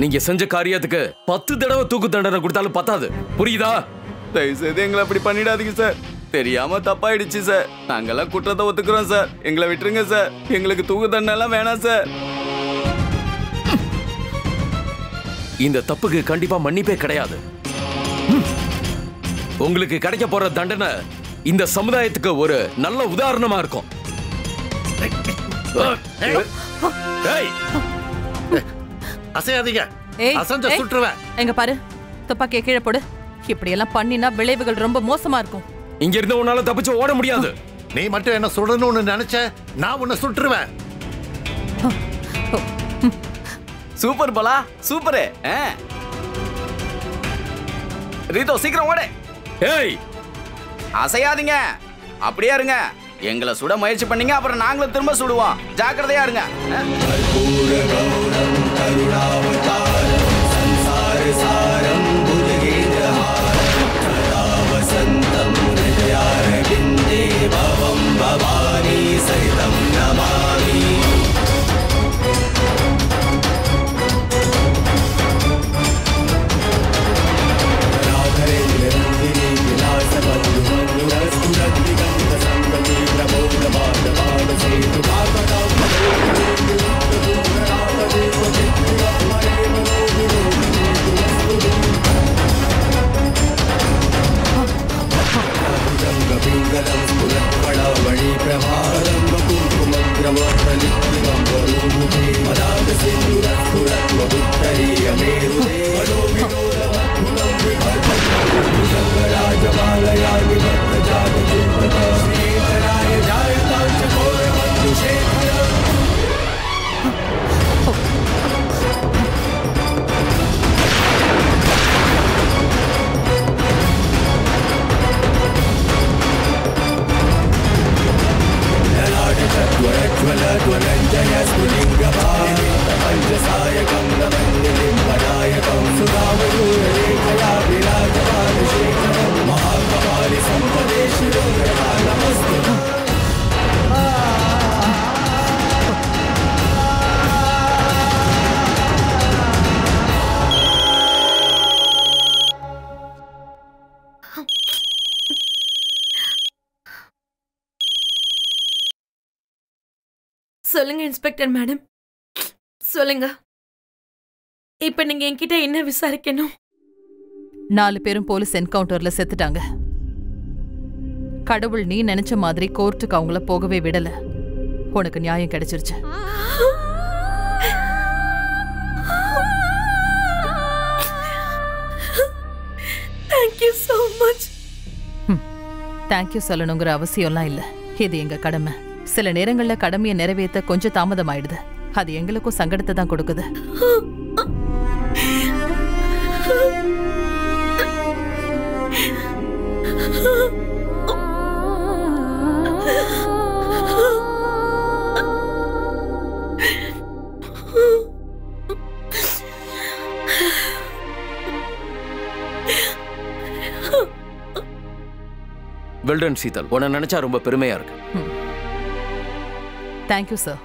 நீங்க செஞ்ச காரியத்துக்கு 10 தடவை தூக்கு தண்டனை கொடுத்தாலும் பத்தாது, புரியுதா? தயவு செய்து எங்களை அப்படி பண்ணிடாதீங்க சார். தெரியாம தப்பாயிடுச்சு சார். நாங்கெல்லாம் குற்றத்தை ஒத்துக்கிறோம் சார். எங்களை விட்டுருங்க சார். எங்களுக்கு தூக்கு தண்டனை எல்லாம் வேணாம் சார். இந்த தப்புக்கு கண்டிப்பா மன்னிப்பே கிடையாது. உங்களுக்கு கிடைக்க போற தண்டனை இந்த சமுதாயத்துக்கு ஒரு நல்ல உதாரணமா இருக்கும். அசையாதீங்க. அசஞ்ச சுற்றுவேன். எங்க பாரு, துப்பாக்கியை கீழே போடு. இப்படி எல்லாம் பண்ணினா விளைவுகள் ரொம்ப மோசமா இருக்கும். இங்க இருந்து உன்னால தப்பிச்சு ஓட முடியாது. நீ மட்டும் என்ன சுடணும்னு நினைச்ச, நான் உன்னை சுற்றுவேன். சூப்பர் பலா, சூப்பரு. ரீதோ சீக்கிரம் ஓடு. ஏய், அசையாதீங்க, அப்படியே இருங்க. எங்களை சுட முயற்சி பண்ணீங்க, அப்புறம் நாங்களும் திரும்ப சுடுவோம். ஜாக்கிரதையா இருங்க. சொல்லுங்க இன்ஸ்பெக்டர் மேடம், சொல்லுங்க. இப்ப நீங்க என்கிட்ட என்ன விசாரிக்கணும்? 4 பேரும் போலீஸ் என்கவுண்டர்ல செத்துட்டாங்க. கடவுள் நீ நினைச்ச மாதிரி கோர்ட்டுக்கு அவங்கள போகவே விடல. உனக்கு நியாயம் கிடைச்சிருச்சு. Thank you so much. தேங்க்யூ சொல்லணுங்கிற அவசியம்லாம் இல்ல. இது எங்க கடமை. சில நேரங்கள்ல கடமையை நிறைவேற்ற கொஞ்சம் தாமதமாயிடுது. அது எங்களுக்கும் சங்கடத்தை தான் கொடுக்குது. வெல்டன் சீதல், உன்னை நினைச்சா ரொம்ப பெருமையா இருக்கு. Thank you sir.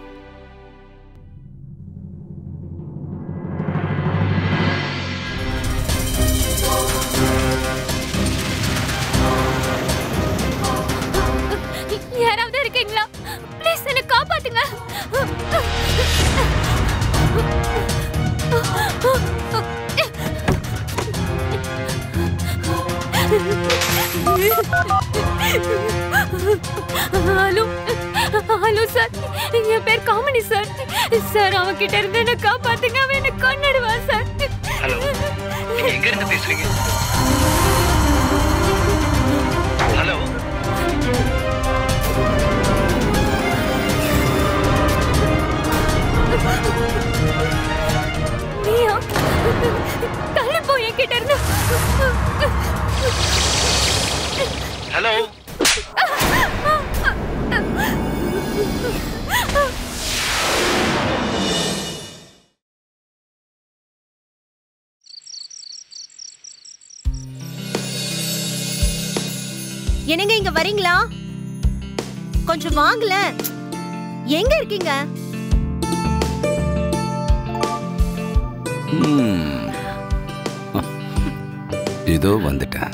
யாராவது இருக்கீங்களா? ப்ளீஸ் என்ன காப்பாத்துங்க. ஹலோ ஹலோ சார், என் பேர் காமினி சார். சார் அவன் கிட்ட இருந்து என்ன காப்பாத்துங்க, அவன் என்ன கொன்னுடுவான் சார். ஹலோ, எங்க இருந்து பேசுறீங்க? ஹலோ, நீயா? தள்ளி போய் என் கிட்ட இருந்து. ஹலோ, என்னங்க இங்க வரீங்களா? கொஞ்சம் வாங்கல. எங்க இருக்கீங்க? இதோ வந்துட்டேன்.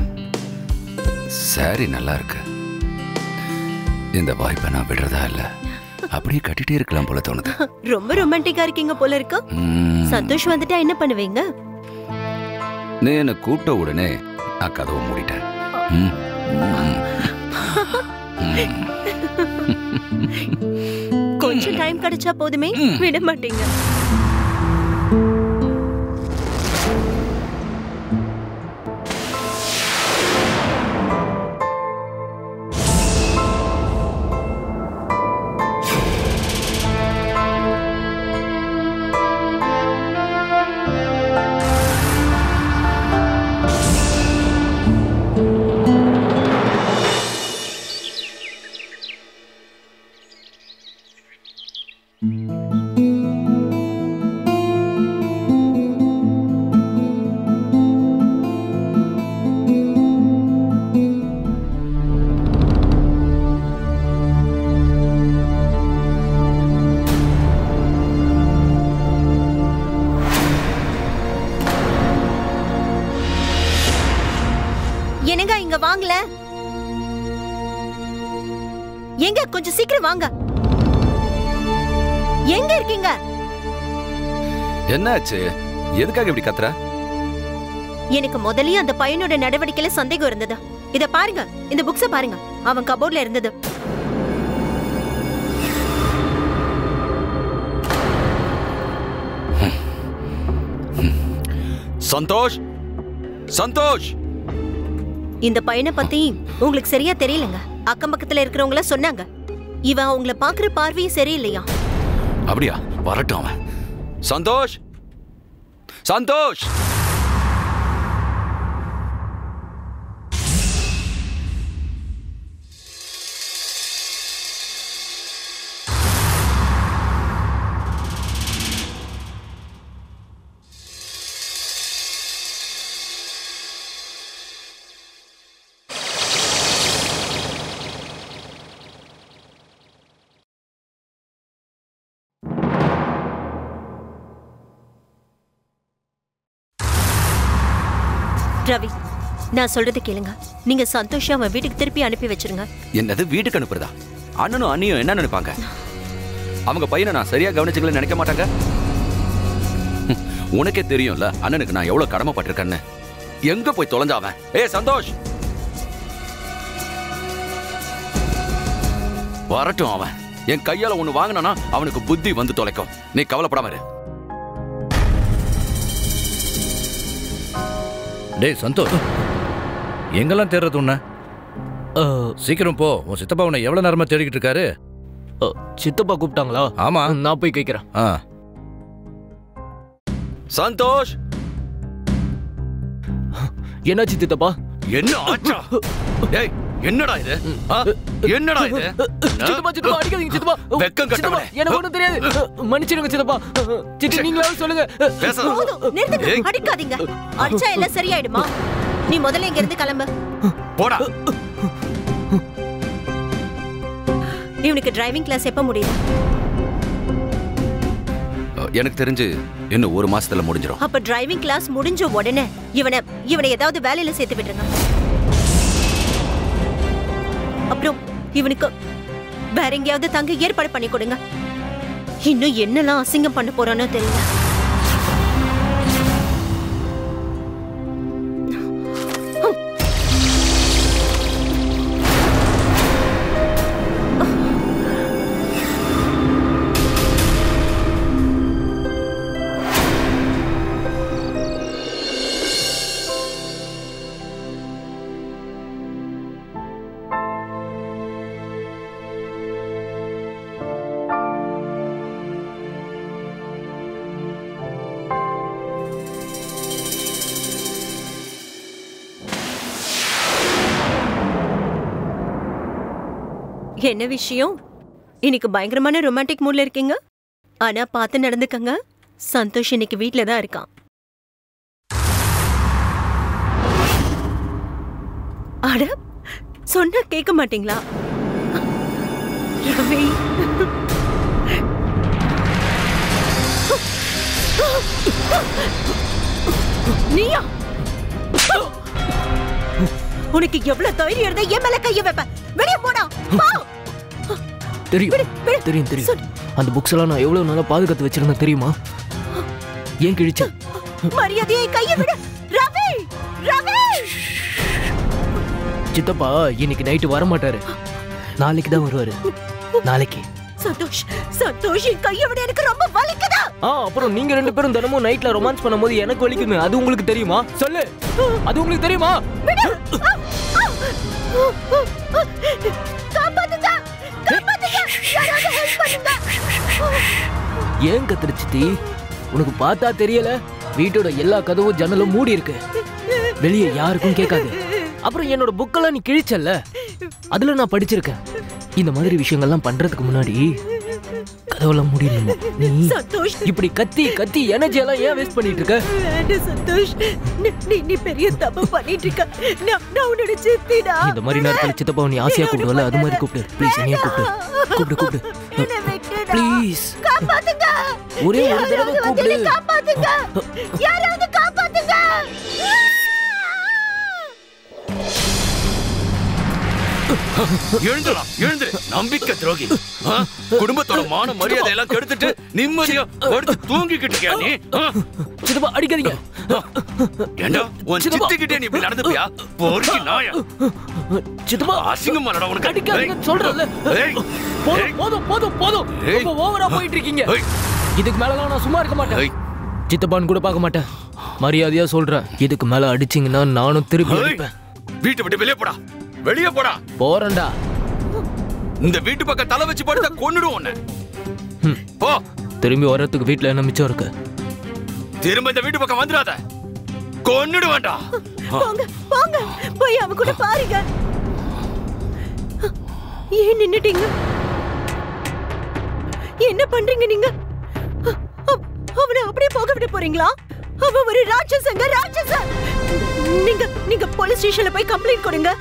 சாரி நல்லா இருக்கு. இந்த வாய்ப்பை நான் விடுறதா இல்ல, அப்படியே கட்டிட்டே இருக்கலாம் போல தோணுது. ரொம்ப ரொமான்டிக்கா இருக்கீங்க போல இருக்கு. சந்தோஷ் வந்துட்டா என்ன பண்ணுவீங்க? நீ என்ன கூப்பிட்ட உடனே நான் கதவை மூடிட்டேன். கொஞ்சம் டைம் கிடைச்சா போதுமே, விட மாட்டீங்க. என்னங்க இங்க வாங்கல? எங்க கொஞ்சம் சீக்கிரம் வாங்க. எங்க இருக்கீங்க? என்னாச்சு? எதுக்காக இப்படி கத்துற? எனக்கு முதல்லயே அந்த பையனோட நடவடிக்கையில சந்தேகம் இருந்தது. இத பாருங்க, இந்த புக்ஸ பாருங்க, அவன் கபோர்ட்ல இருந்தது. சந்தோஷ், சந்தோஷ், இந்த பையனை பத்தி உங்களுக்கு சரியா தெரியலங்க. அக்கம் பக்கத்துல இருக்கிறவங்கள சொன்னாங்க, இவன் உங்களை பாக்குற பார்வையும் சரியில்லையா. அப்படியா? வரட்டும் அவன். சந்தோஷ், சந்தோஷ், ரவி, நான் சொல்றது கேளுங்க. நீங்க சந்தோஷம் அவன் வீட்டுக்கு திருப்பி அனுப்பி வச்சிருங்க. என்னது வீட்டுக்கு அனுப்புறதா? அண்ணனும் அண்ணியும் என்ன நினைப்பாங்க? அவங்க பையனை நான் சரியா கவனிச்சுக்கல நினைக்க மாட்டாங்க. உனக்கே தெரியும்ல அண்ணனுக்கு நான் எவ்வளவு கடமைப்பட்டிருக்கேன்னு. எங்க போய் தொலைஞ்சாவன்? சந்தோஷ், வரட்டும் அவன். என் கையால ஒண்ணு வாங்கினானா அவனுக்கு புத்தி வந்து தொலைக்கும். நீ கவலைப்படாம இரு. டேய் சந்தோஷ், எங்கெல்லாம் தேடுறது உன்ன? சீக்கிரம் போ. உன் சித்தப்பா உன்னை எவ்வளவு நேரமா தேடிக்கிட்டு இருக்காரு? சித்தப்பா கூப்பிட்டாங்களா? ஆமா, நான் போய் கேட்கிறேன். சந்தோஷ், என்னாச்சு சித்தப்பா? என்ன ஆச்சா? டேய் என்னடா இது? என்னடா இது? சித்தப்பா சித்தப்பா அடிக்காதீங்க சித்தப்பா. வெக்கம் கட்டவனே. எனக்கு ஒண்ணும் தெரியாது. மன்னிச்சிடுங்க சித்தப்பா. சித்தி நீங்களாவது சொல்லுங்க. நிறுத்துங்க, அடிக்காதீங்க. அடிச்சா எல்லாம் சரியாயிடுமா? நீ முதல்ல இங்க இருந்து கிளம்பு. போடா. இவனுக்கு டிரைவிங் கிளாஸ் எப்ப முடியும்? எனக்கு தெரிஞ்சு இன்னும் ஒரு மாசத்துல முடிஞ்சிடும். அப்ப டிரைவிங் கிளாஸ் முடிஞ்ச உடனே இவனை ஏதாவது வேலையில சேர்த்து விட்டுருங்க. அப்புறம் இவனுக்கு வேற எங்கேயாவது தங்க ஏற்பாடு பண்ணி கொடுங்க. இன்னும் என்னெல்லாம் அசிங்கம் பண்ண போறானோ தெரியல. என்ன விஷயம்? இன்னைக்கு பயங்கரமான ரொமான்டிக் மூட்ல இருக்கீங்க. ஆனா பார்த்து நடந்துக்கங்க. சந்தோஷ் இன்னைக்கு வீட்ல தான் இருக்கான். அட சொன்னா கேட்க மாட்டீங்களா? ரவி, நீயா? உனக்கு எவ்வளவு தைரியம் இருந்தா என் மேல கைய வைப்ப? வெளியே போடா. தெரியும் தெரியும் தெரியும். அந்த புக்ஸ் எல்லாம் நான் எவ்வளவு நாளா பாதுகாத்து வச்சிருந்தேன் தெரியுமா? ஏன் கிழிச்ச? மரியாதையை கைய விடு. ரவி, ரவி. சித்தப்பா இன்னைக்கு நைட்டு வர மாட்டாரு. நாளைக்கு தான் வருவாரு. நாளைக்கு. சந்தோஷ், சந்தோஷ் கைய விடு, எனக்கு ரொம்ப வலிக்குதா. அப்புறம் நீங்க ரெண்டு பேரும் தினமும் நைட்ல ரொமான்ஸ் பண்ணும்போது எனக்கு வலிக்குது. அது உங்களுக்கு தெரியுமா? சொல்லு. அது உங்களுக்கு தெரியுமா? காப்பாத்துங்க, காப்பாத்துங்க. யாராவது ஹெல்ப் பண்ணுங்க. ஏன் கத்துருச்சித்தி? உனக்கு பார்த்தா தெரியல? வீட்டோட எல்லா கதவும் ஜன்னலும் மூடி இருக்கு. வெளியே யாருக்கும் கேட்காது. அப்புறம் என்னோட புக்கெல்லாம் நீ கிழிச்சல்ல, அதுல நான் படிச்சிருக்கேன். இந்த மாதிரி விஷயங்கள்லாம் பண்றதுக்கு முன்னாடி கதவெல்லாம் மூடிடணுமா? நீ இப்படி கத்தி கத்தி எனர்ஜி எல்லாம் ஏன் வேஸ்ட் பண்ணிட்டு இருக்க? சந்தோஷ், நீ பெரிய தப்பு பண்ணிட்டு இருக்க. நான் உன்னோட சித்திடா. இந்த மாதிரி நேரத்துல சித்தப்பா நீ ஆசையா கூப்பிடுவல, அது மாதிரி கூப்பிடு ப்ளீஸ். என்னைய கூப்பிடு ப்ளீஸ். காப்பாத்துங்க. ஒரே ஒரு தடவை கூப்பிடு. காப்பாத்துங்க. யாராவது காப்பாத்துங்க. எழுந்துடா, எழுந்து. நம்பிக்கை துரோகி. குடும்பத்தோட மான மரியாதை எல்லாம் கெடுத்துட்டு நிம்மதியா படுத்து தூங்கிக்கிட்டு இருக்கியா நீ? சித்தப்பா அடிக்காதீங்க. ஏண்டா உன் சித்திக்கிட்டே நீ இப்படி நடந்துப்பியா? பொறுக்கி நாயா. சித்தப்பா அசிங்கமா நடா உனக்கு. அடிக்காதீங்க சொல்றல. போதும் போதும் போதும். ரொம்ப ஓவரா போயிட்டு இருக்கீங்க. இதுக்கு மேலலாம் நான் சும்மா இருக்க மாட்டேன். சித்தப்பான்னு கூட பார்க்க மாட்டேன். மரியாதையா சொல்றேன். இதுக்கு மேல அடிச்சீங்கன்னா நானும் திருப்பி அடிப்பேன். வீட்டை விட்டு வெளியே போடா, வெளியே போடா. போறேன்டா. இந்த வீட்டு பக்கம் தலை வச்சு படுத்தா கொன்னுடும் உன்னை. போ. திரும்பி வரதுக்கு வீட்டுல என்ன மிச்சம் இருக்கு? திரும்ப இந்த வீட்டு பக்கம் வந்துடாத, கொன்னுடு வேண்டாம். போங்க போங்க, போய் அவ கூட பாருங்க. ஏன் நின்னுட்டீங்க? என்ன பண்றீங்க நீங்க? அவனை அப்படியே போக விட போறீங்களா? அவ ஒரு ராட்சசங்க, ராட்சச. நீங்க போலீஸ் ஸ்டேஷன்ல போய் கம்ப்ளைண்ட் கொடுங்க.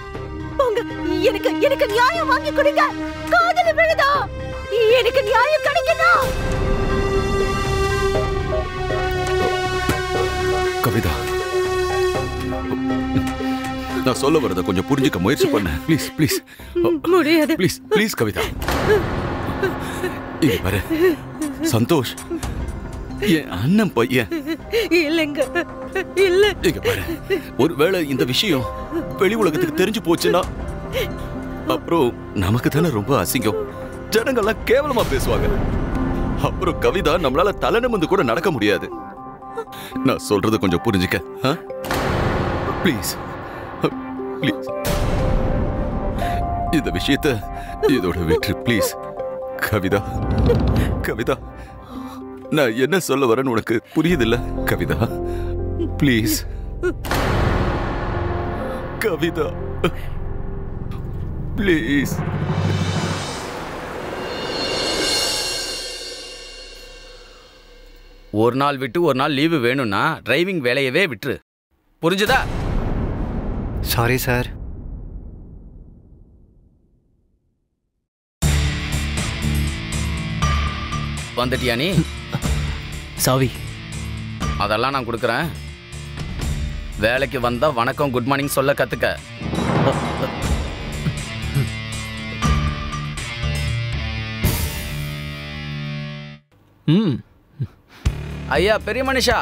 போங்க. எனக்கு நியாயம் வாங்கி கொடுங்க. காதல விழுதா, எனக்கு நியாயம் கிடைக்கணும். கவிதா, நான் சொல்ல வரத கொஞ்சம் புரிஞ்சுக்க முயற்சி பண்ண. Please please. முடியாது. Please please Kavita. இங்க பாரு, சந்தோஷ் என் அண்ணன் பையன். இல்லங்க, இல்ல. இங்க பாரு, ஒருவேளை இந்த விஷயம் வெளி உலகத்துக்கு தெரிஞ்சு போச்சுன்னா அப்புறம் நமக்கு தானே ரொம்ப அசிங்கம். ஜனங்கள்லாம் கேவலமா பேசுவாங்க. அப்புறம் கவிதா நம்மளால தலை நிமிர்ந்து கூட நடக்க முடியாது. நான் சொல்றது கொஞ்சம் புரிஞ்சுக்க. ப்ளீஸ் ப்ளீஸ், இந்த விஷயத்தை இதோட விட்டு ப்ளீஸ். கவிதா, கவிதா, நான் என்ன சொல்ல வரேன்னு உனக்கு புரியுதில்ல கவிதா? Please Kavita, please. ஒரு நாள் விட்டு ஒரு நாள் லீவு வேணும்னா டிரைவிங் வேலையவே விட்டுரு. புரிஞ்சுதா? Sorry sir. வந்துட்டியா நீ? சாவி அதெல்லாம் நான் கொடுக்குறேன். வேலைக்கு வந்தா வணக்கம் குட் மார்னிங் சொல்ல கத்துக்க. ஐயா பெரிய மனுஷா,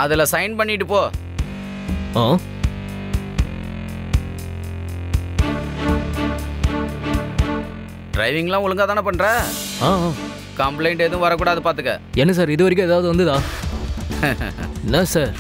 அதுல சைன் பண்ணிட்டு போ. டிரைவிங்லாம் ஒழுங்கா தானே பண்ற? கம்ப்ளைண்ட் எதுவும் வரக்கூடாது பாத்துக்க. என்ன சார் இது வரைக்கும் ஏதாவது வந்துதா? என்ன சார்?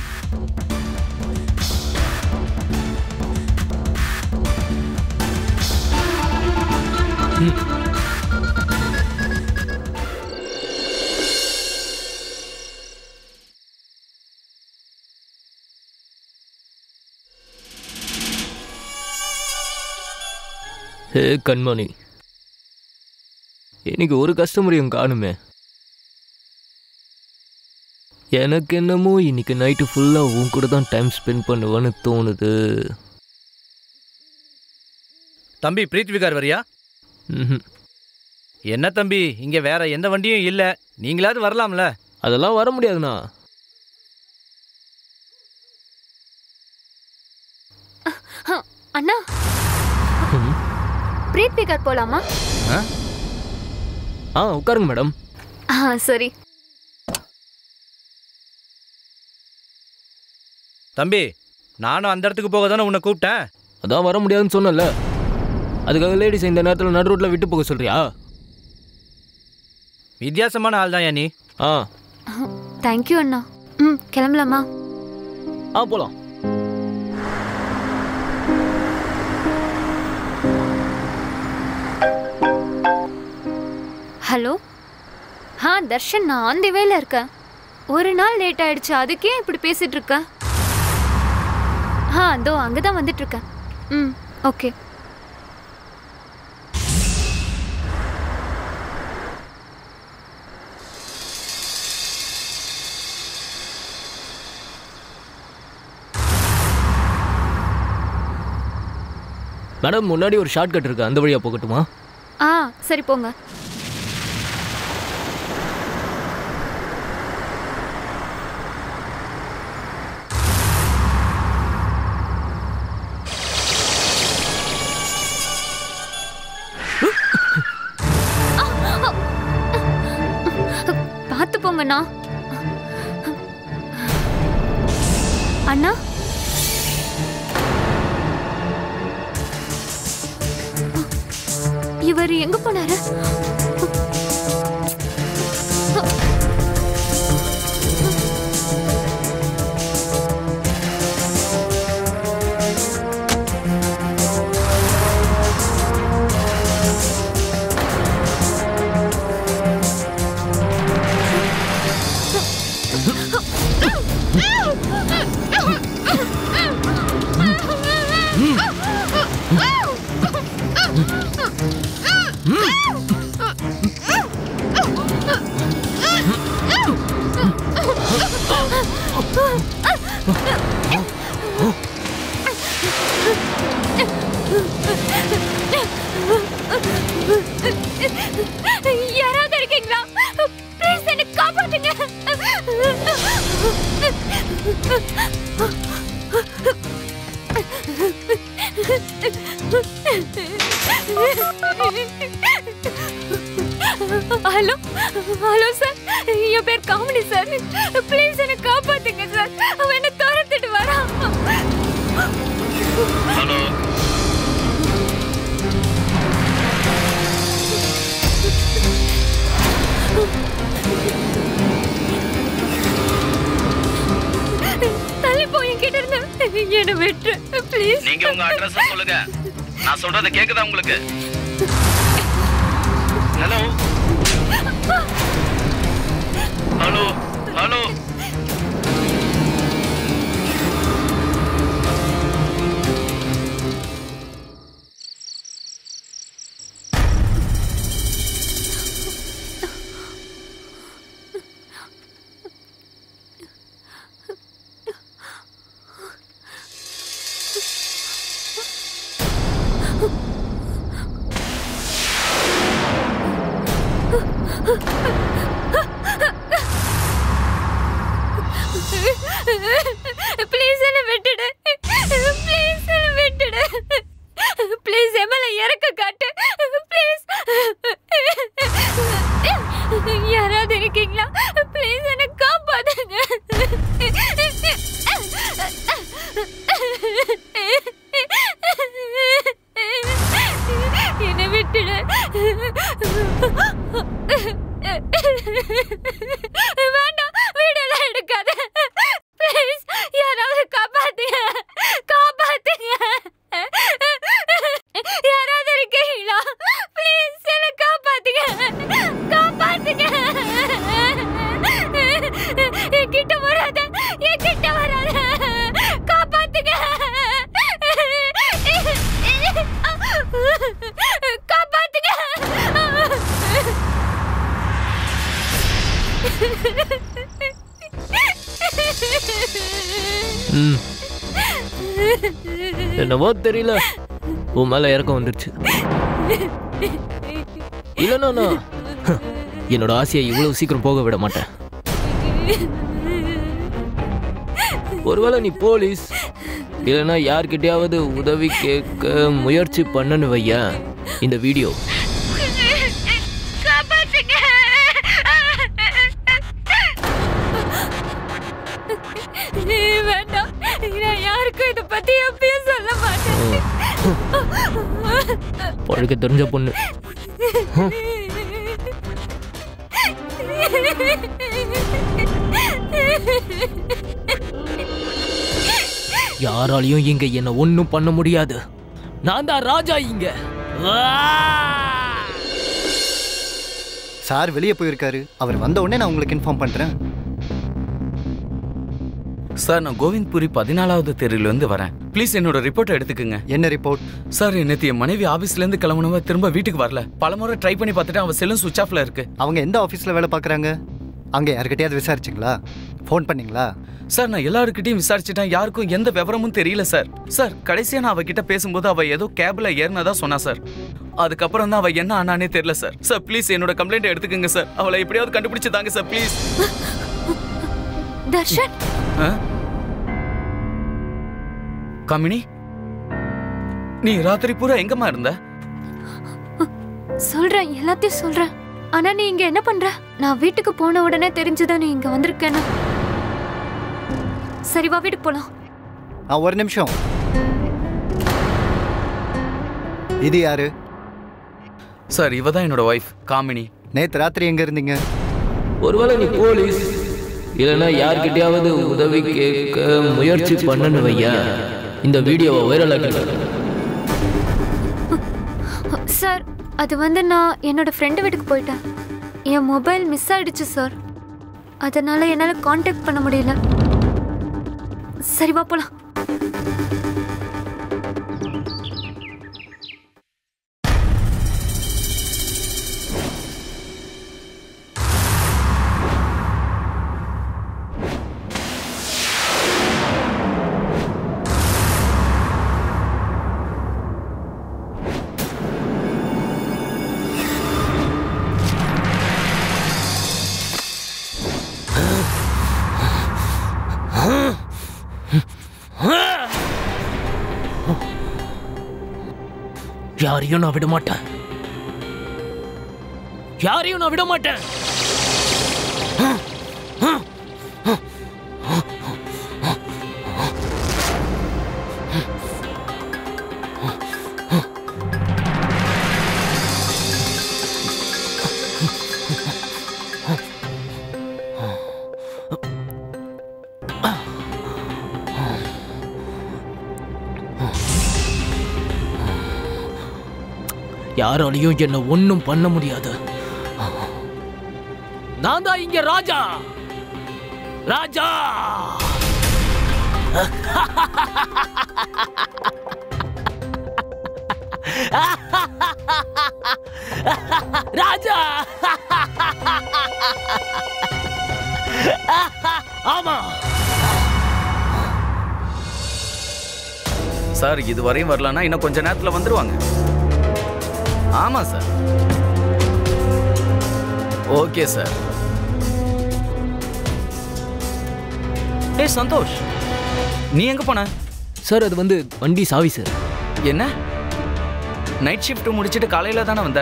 ஹே கண்மணி, இன்னைக்கு ஒரு கஸ்டமரையும் காணுமே. எனக்கு என்னமோ இன்னைக்கு நைட்டு ஃபுல்லாக உன் கூட தான் டைம் ஸ்பெண்ட் பண்ணுவேன்னு தோணுது. தம்பி பிரீத் விகார் வரியா? என்ன தம்பி, இங்க வேற எந்த வண்டியும் இல்ல, நீங்களாவது வரலாம்ல? அதெல்லாம் வர முடியாதுண்ணா. அண்ணா, பிரீத் விகார் போலாமா? உட்காருங்க மேடம். சரி. தம்பி, நானும் அந்த இடத்துக்கு போக தானே உன்னை கூப்பிட்டேன். அதான் வர முடியாதுன்னு சொன்னல, அதுக்காக லேடிஸ் இந்த நேரத்தில் நடு ரோட்ல விட்டு போக சொல்றியா? வித்தியாசமான ஆள் தான் நீ. தேங்க்யூ அண்ணா. கிளம்பலாமா? போலாம். ஹலோ. தர்ஷன், நான் ஆன் தி வேல இருக்கேன். ஒரு நாள் லேட் ஆயிடுச்சு, அதுக்கே இப்படி பேசிட்டு இருக்க? அதோ அங்கதான் வந்துட்டு இருக்கேன். ஓகே. மேடம், முன்னாடி ஒரு ஷார்ட் கட் இருக்கு, அந்த வழியா போகட்டுமா? சரி போங்க. பார்த்து போங்கண்ணா. அண்ணா, இவர் எங்க போனாரு? யாராவது இருக்கீங்களா? ப்ளீஸ் என்ன காப்பாத்துங்க. ஹலோ ஹலோ சார், என் பேர் காமெடி சார். ப்ளீஸ் என்ன காப்பாத்துங்க சார். அவன் என்ன துரத்திட்டு வரான். ஹலோ. தள்ளி போய் என்கிட்ட இருந்து என்ன விட்டு ப்ளீஸ். நீங்க உங்க அட்ரஸ் சொல்லுங்க, நான் சொல்றது கேக்குதா உங்களுக்கு? Hello hello hello. ப்ளீஸ் என்ன விட்டுடு. ப்ளீஸ் என்ன விட்டுடு. ப்ளீஸ் எமல இறக்க காட்டு. ப்ளீஸ். யாராவது இருக்கீங்களா? ப்ளீஸ் என்ன காப்பாத்துங்க. என்ன விட்டுடு. வேண்டாம், வீடெல்லாம் எடுக்காத. ப்ளீஸ் யாராவது காப்பாத்துங்க, காப்பாத்துங்க. யாராவது இருக்கீங்களா? ப்ளீஸ் என்ன காப்பாத்துங்க, காப்பாத்துங்க. என்கிட்ட வராத, என்கிட்ட வராத. காப்பாத்துங்க, காப்பாத்துங்க. என்னவோ தெரியல, உன் மேல இறக்கம் வந்துருச்சு. இல்லைன்னா என்னோட ஆசையை இவ்வளவு சீக்கிரம் போக விட மாட்டேன். ஒருவேளை நீ போலீஸ் இல்லைன்னா யார்கிட்டயாவது உதவி கேட்க முயற்சி பண்ணனு வையா, இந்த வீடியோ வேண்டாம், நான் யாருக்கும் இதை பத்தி எப்பயும் சொல்ல மாட்டேன். பழக்க தெரிஞ்ச பொண்ணு. யாராலையும் இங்க என்ன ஒண்ணும் பண்ண முடியாது. நான் தான் ராஜா இங்க. சார் வெளியே போயிருக்காரு. அவர் வந்த உடனே நான் உங்களுக்கு இன்ஃபார்ம் பண்றேன். சார், நான் கோவிந்த்புரி 14வது தெருவிலிருந்து வரேன். ப்ளீஸ் என்னோட ரிப்போர்ட்டை எடுத்துக்கங்க. என்ன ரிப்போர்ட்? சார், நேற்று என் மனைவி ஆபீஸ்ல இருந்து கிளம்பணுவா திரும்ப வீட்டுக்கு வரல. பலமுறை ட்ரை பண்ணி பார்த்துட்டு அவன் செல்லும் சுவிட்ச் ஆஃப்ல இருக்கு. அவங்க எந்த ஆஃபீஸில் வேலை பார்க்குறாங்க? அங்கே யார்கிட்டயாவது விசாரிச்சிங்களா? ஃபோன் பண்ணீங்களா? சார், நான் எல்லாருக்கிட்டையும் விசாரிச்சுட்டேன். யாருக்கும் எந்த விவரமும் தெரியல சார். சார், கடைசியா நான் அவகிட்ட பேசும்போது அவ ஏதோ கேப்ல ஏறினதா சொன்னா சார். அதுக்கப்புறம் தான் அவ என்ன ஆனானே தெரியல சார். சார் ப்ளீஸ் என்னோட கம்ப்ளைண்ட் எடுத்துக்கங்க சார். அவளை எப்படியாவது கண்டுபிடிச்சு தாங்க சார் ப்ளீஸ். தர்ஷன், காமினி, நீ ராத்திரி பூரா எங்கம்மா இருந்த? சொல்றேன், எல்லாத்தையும் சொல்றேன். ஆனா நீ இங்க என்ன பண்ற? நான் வீட்டுக்கு போன உடனே தெரிஞ்சுதான் நீ இங்க வந்திருக்கேன்னு. சரி வா, வீட்டுக்கு போலாம். ஒரு நிமிஷம். இது யாரு? சார், இவ தான் என்னோட வைஃப் காமினி. நேத்து ராத்திரி எங்க இருந்தீங்க? ஒருவேளை நீ போலீஸ் இல்லைன்னா யார்கிட்டயாவது உதவி கேட்க முயற்சி பண்ணனு வையா, இந்த வீடியோவை வைரல் ஆக்கிடுங்க. சார், அது வந்து நான் என்னோட ஃப்ரெண்டு வீட்டுக்கு போயிட்டேன். என் மொபைல் மிஸ் ஆயிடுச்சு சார். அதனால என்னால காண்டாக்ட் பண்ண முடியல. சரி வா போலாம். யாரையும் நான் விட மாட்டேன். யாரையும் நான் விட மாட்டேன். யாராலையும் என்ன ஒண்ணும் பண்ண முடியாது. நான் தான் இங்க ராஜா. ராஜா ராஜா. ஆமா சார், இதுவரையும் வரலன்னா இன்னும் கொஞ்ச நேரத்துல வந்துருவாங்க. ஆமா சார். Okay sir. சந்தோஷ், நீ எங்க போன? சார், அது வந்து வண்டி சாவி சார். என்ன, நைட் ஷிஃப்ட் முடிச்சிட்டு காலையில தானே வந்த,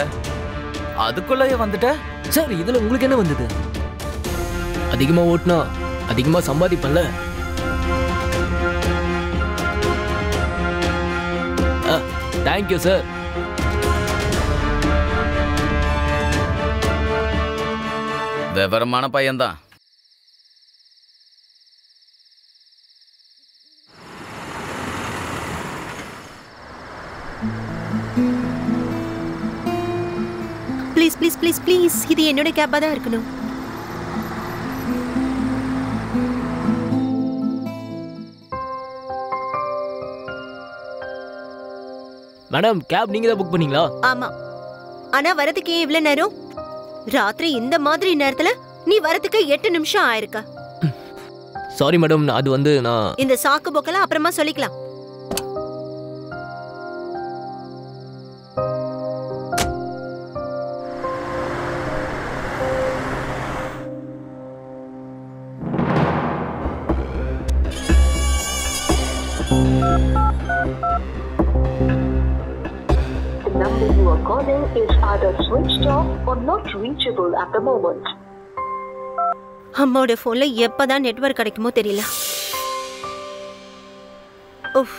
அதுக்குள்ளே வந்துட்ட? சார், இதுல உங்களுக்கு என்ன வந்தது? அதிகமா ஓட்டினா அதிகமா சம்பாதிப்பல்ல. Thank you sir. விவரமான பையன்தான். ப்ளீஸ் ப்ளீஸ் ப்ளீஸ் ப்ளீஸ், இது என்னோட கேப்பா தான் இருக்கணும். மேடம், கேப் நீங்க தான் புக் பண்ணீங்களா? ஆமா. ஆனா வரதுக்கு ஏன் இவ்வளவு நேரம்? ராத்திரி இந்த மாதிரி நேரத்துல நீ வரதுக்கு 8 நிமிஷம் ஆயிருக்க. சாரி மேடம், அது வந்து நான் இந்த சாக்கு போக்கெல்லாம் அப்புறமா சொல்லிக்கலாம். number you are calling is either switched off or not reachable at the moment. அம்மாவோட போன்ல எப்பதான் நெட்வொர்க் கிடைக்குமோ தெரியல. உஃப்,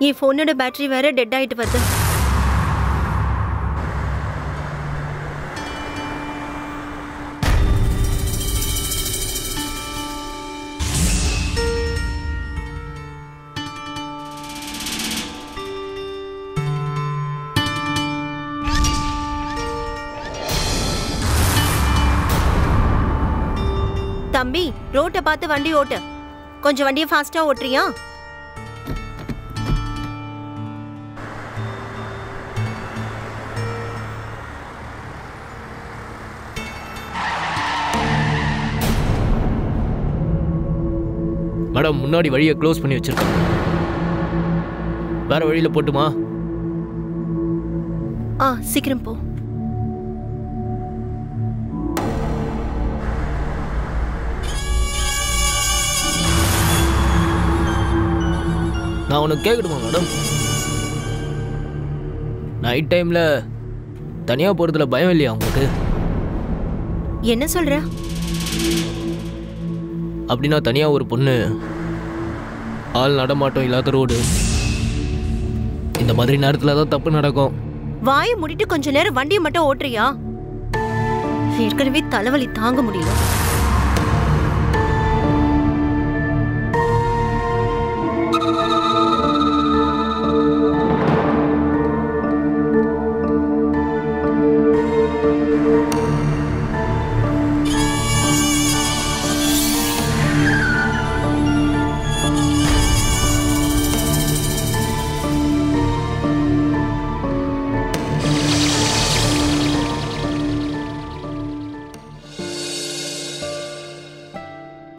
என் போனோட பேட்டரி வேற டெட் ஆயிட்டு வருது. தம்பி, ரோட்டை பார்த்து வண்டி ஓட்டு. கொஞ்சம் வண்டியை ஃபாஸ்டா ஓட்டுறியா? மேடம், முன்னாடி வழியை க்ளோஸ் பண்ணி வச்சிருக்கேன். வேற வழியில போட்டுமா? சீக்கிரம் போ. நான் உனக்கு கேட்கணுமா மேடம்? நைட் டைம்ல தனியா போறதுல பயம் இல்லையா உங்களுக்கு? என்ன சொல்ற? அப்படின்னா தனியா ஒரு பொண்ணு, ஆள் நடமாட்டம் இல்லாத ரோடு, இந்த மாதிரி நேரத்துல தான் தப்பு நடக்கும். வாயை மூடிட்டு கொஞ்ச நேரம் வண்டியை மட்டும் ஓட்டுறியா? ஏற்கனவே தலைவலி தாங்க முடியல.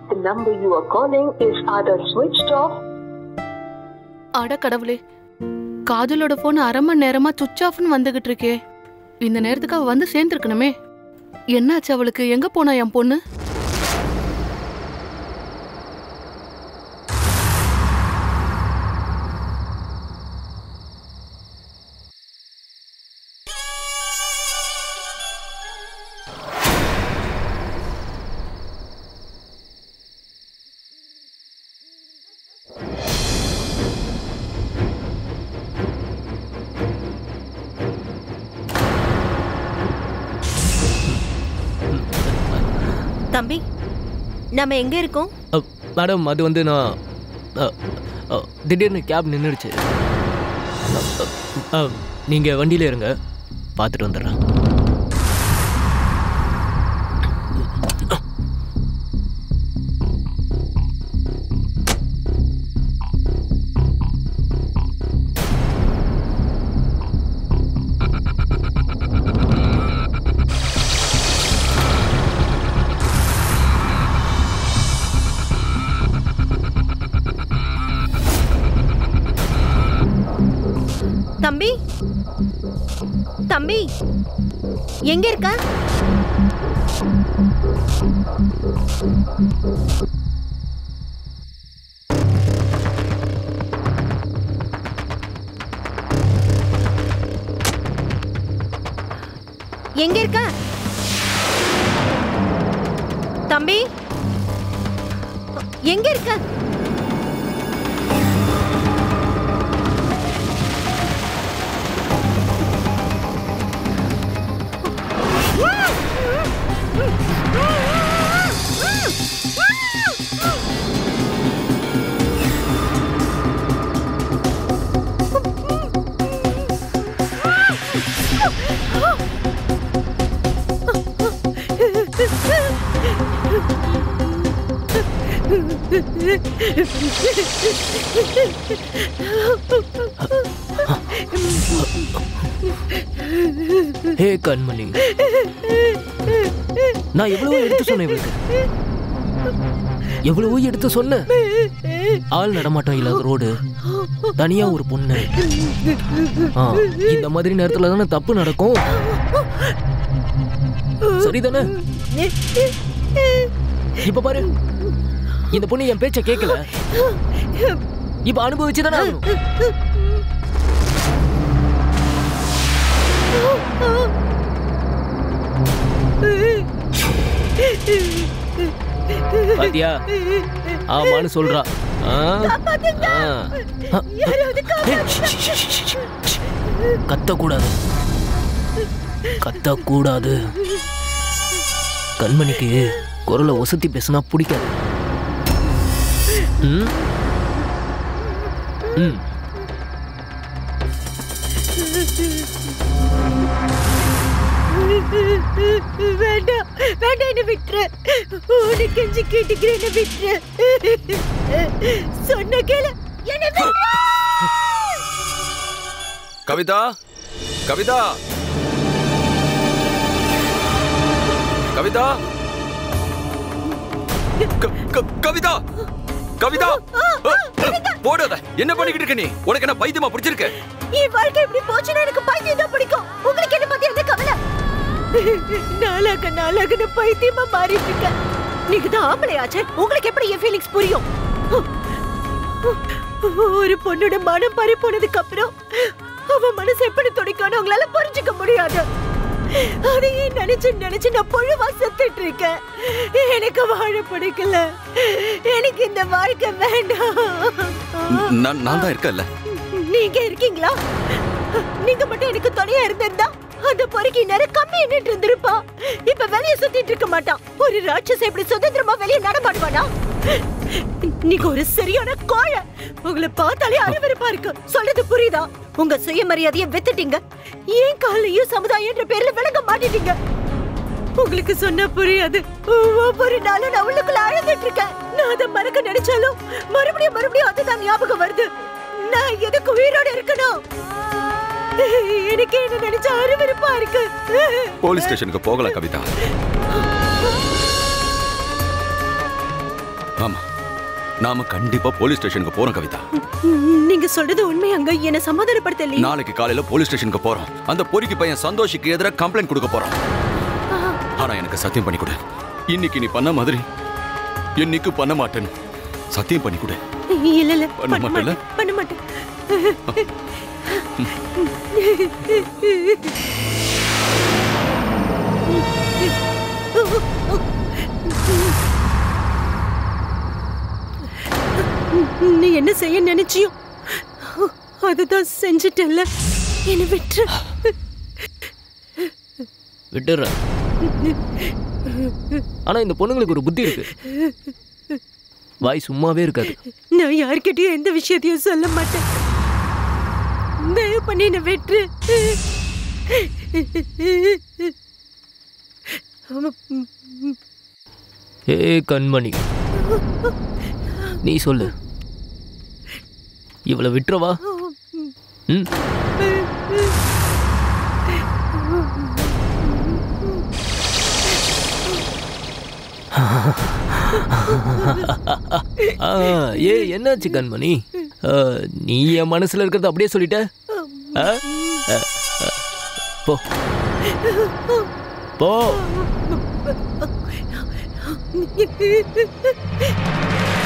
The number you are calling is either switched off. அட கடவுளே, காஜலோட போன் அரை மணி நேரமா சுவிட்ச் ஆஃப்னு வந்துகிட்டு இருக்கே. இந்த நேரத்துக்கு அவ வந்து சேர்ந்துருக்கணுமே. என்னாச்சு அவளுக்கு? எங்க போனா என் பொண்ணு? தம்பி, நம்ம எங்க இருக்கோம்? மேடம், அது வந்து நான் திடீர்னு கேப் நின்றுடுச்சு. நீங்க வண்டியில இருங்க, பார்த்துட்டு வந்துடுறேன். தம்பி, தம்பி, எங்க இருக்க? எங்க இருக்க தம்பி? எங்க இருக்க? ஹே கண்மணி, நான் எவ்வளவோ எடுத்து சொன்னேன் இவளுக்கு, எவ்வளவோ எடுத்து சொன்னேன். ஆள் நடமாட்டம் இல்லாத ரோடு, தனியா ஒரு பொண்ணு, இந்த மாதிரி நேரத்துல தானே தப்பு நடக்கும். சரிதானே? இப்ப பாரு, இந்த பொண்ணு என் பேச்ச கேட்கல. இப்ப அனுபவிச்சுதானே ஆகணும். பாத்தியா ஆமான்னு சொல்றா. கத்தக்கூடாது, கத்தக்கூடாது. கண்மணிக்கு குரலை ஒசத்தி பேசினா பிடிக்காது. வேண்டாம் வேண்டாம், என்ன விட்டுரு. உனக்கு கெஞ்சி கேட்டுக்கிறேன், என்ன விட்டுரு. சொன்ன கேளு, என்ன விட்டுரு. கவிதா, கவிதா, கவிதா, கவிதா, கவிதா, போடாத. என்ன பண்ணிக்கிட்டு இருக்க நீ? உனக்கு என்ன பைத்தியமா பிடிச்சிருக்கு? என் வாழ்க்கை இப்படி போச்சுன்னா எனக்கு பைத்தியம் தான் பிடிக்கும். உங்களுக்கு என்ன பத்தி என்ன கவலை? நாளாக நாளாக நான் பைத்தியமா மாறிட்டு இருக்கேன். நீங்க தான் ஆம்பளையாச்சே, உங்களுக்கு எப்படி என் ஃபீலிங்ஸ் புரியும்? ஒரு பொண்ணோட மனம் பறி போனதுக்கு அப்புறம் அவ மனசு எப்படி துடிக்கணும் உங்களால புரிஞ்சுக்க முடியாது. அதையே நினைச்சு நினைச்சு நான் புழுவா செத்துட்டு இருக்கேன். எனக்கு வாழ பிடிக்கல. எனக்கு இந்த வாழ்க்கை வேண்டாம். நான் தான் இருக்கல. நீங்க இருக்கீங்களா? நீங்க மட்டும் எனக்கு துணையா இருந்திருந்தா அந்த பொறுக்கி நேரம் கம்மி நின்று இருந்திருப்பா. இப்ப வெளியே சுத்திட்டு இருக்க மாட்டான். ஒரு ராட்சச இப்படி சுதந்திரமா வெளியே நடமாடுவானா? நீங்க ஒரு சரியான கோழை. உங்களை பார்த்தாலே அருவருப்பா இருக்கு. சொல்றது புரியுதா? உங்க சுயமரியாதையை வித்துட்டீங்க. ஏன் காலையும் சமுதாயம் என்ற பேர்ல விளங்க மாட்டிட்டீங்க. உங்களுக்கு சொன்ன புரியாது. ஒவ்வொரு நாளும் நான் உள்ளுக்குள்ள அழுதுட்டு இருக்கேன். நான் அதை மறக்க நினைச்சாலும் மறுபடியும் மறுபடியும் அதுதான் ஞாபகம் வருது. நான் எதுக்கு உயிரோட இருக்கணும்? எனக்கு என்ன நினைச்சா அருவருப்பா இருக்கு. போலீஸ் ஸ்டேஷனுக்கு போகலாம் கவிதா. ஆமா, நாம கண்டிப்பா போலீஸ் ஸ்டேஷனுக்கு போறோம் கவிதா. நீங்க சொல்றது உண்மையாங்க? என்ன சமாதானப்படுத்தல. நாளைக்கு காலையில போலீஸ் ஸ்டேஷனுக்கு போறோம். அந்த பொறுக்கி பையன் சந்தோஷுக்கு எதிராக கம்ப்ளைண்ட் கொடுக்க போறோம். ஆனா எனக்கு சத்தியம் பண்ணி கொடு, இன்னைக்கு நீ பண்ண மாதிரி இன்னைக்கு பண்ண மாட்டேன்னு சத்தியம் பண்ணி கொடு. இல்ல இல்ல, பண்ண மாட்டேல? பண்ண மாட்டேன். நீ என்ன செய்ய நினைச்சியோ அதுதான் செஞ்சுட்டல. என்ன விட்டு விட்டுற. ஆனா இந்த பொண்ணுங்களுக்கு ஒரு புத்தி இருக்கு. வாய் சும்மாவே இருக்காது. நான் யார்கிட்டயும் எந்த விஷயத்தையும் சொல்ல மாட்டேன். தயவு பண்ணி என்ன விட்டு. ஏ கண்மணி, நீ சொல்லு, இவளை விட்டுறவா? ஏ என்னாச்சு கண்மணி? நீ என் மனசுல இருக்கிறது அப்படியே சொல்லிட்ட. போ போ.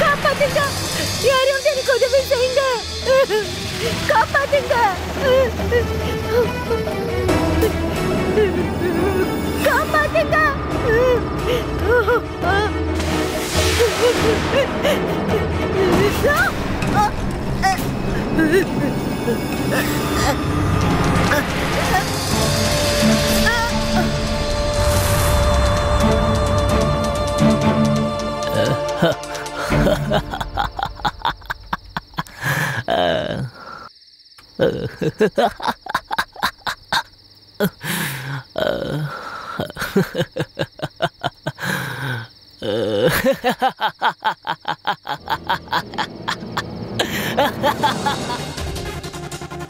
காப்பாத்துங்க, யாரும் எனக்கு உதவி செய்யுங்க. காப்பாத்துங்க, காப்பாத்துங்க.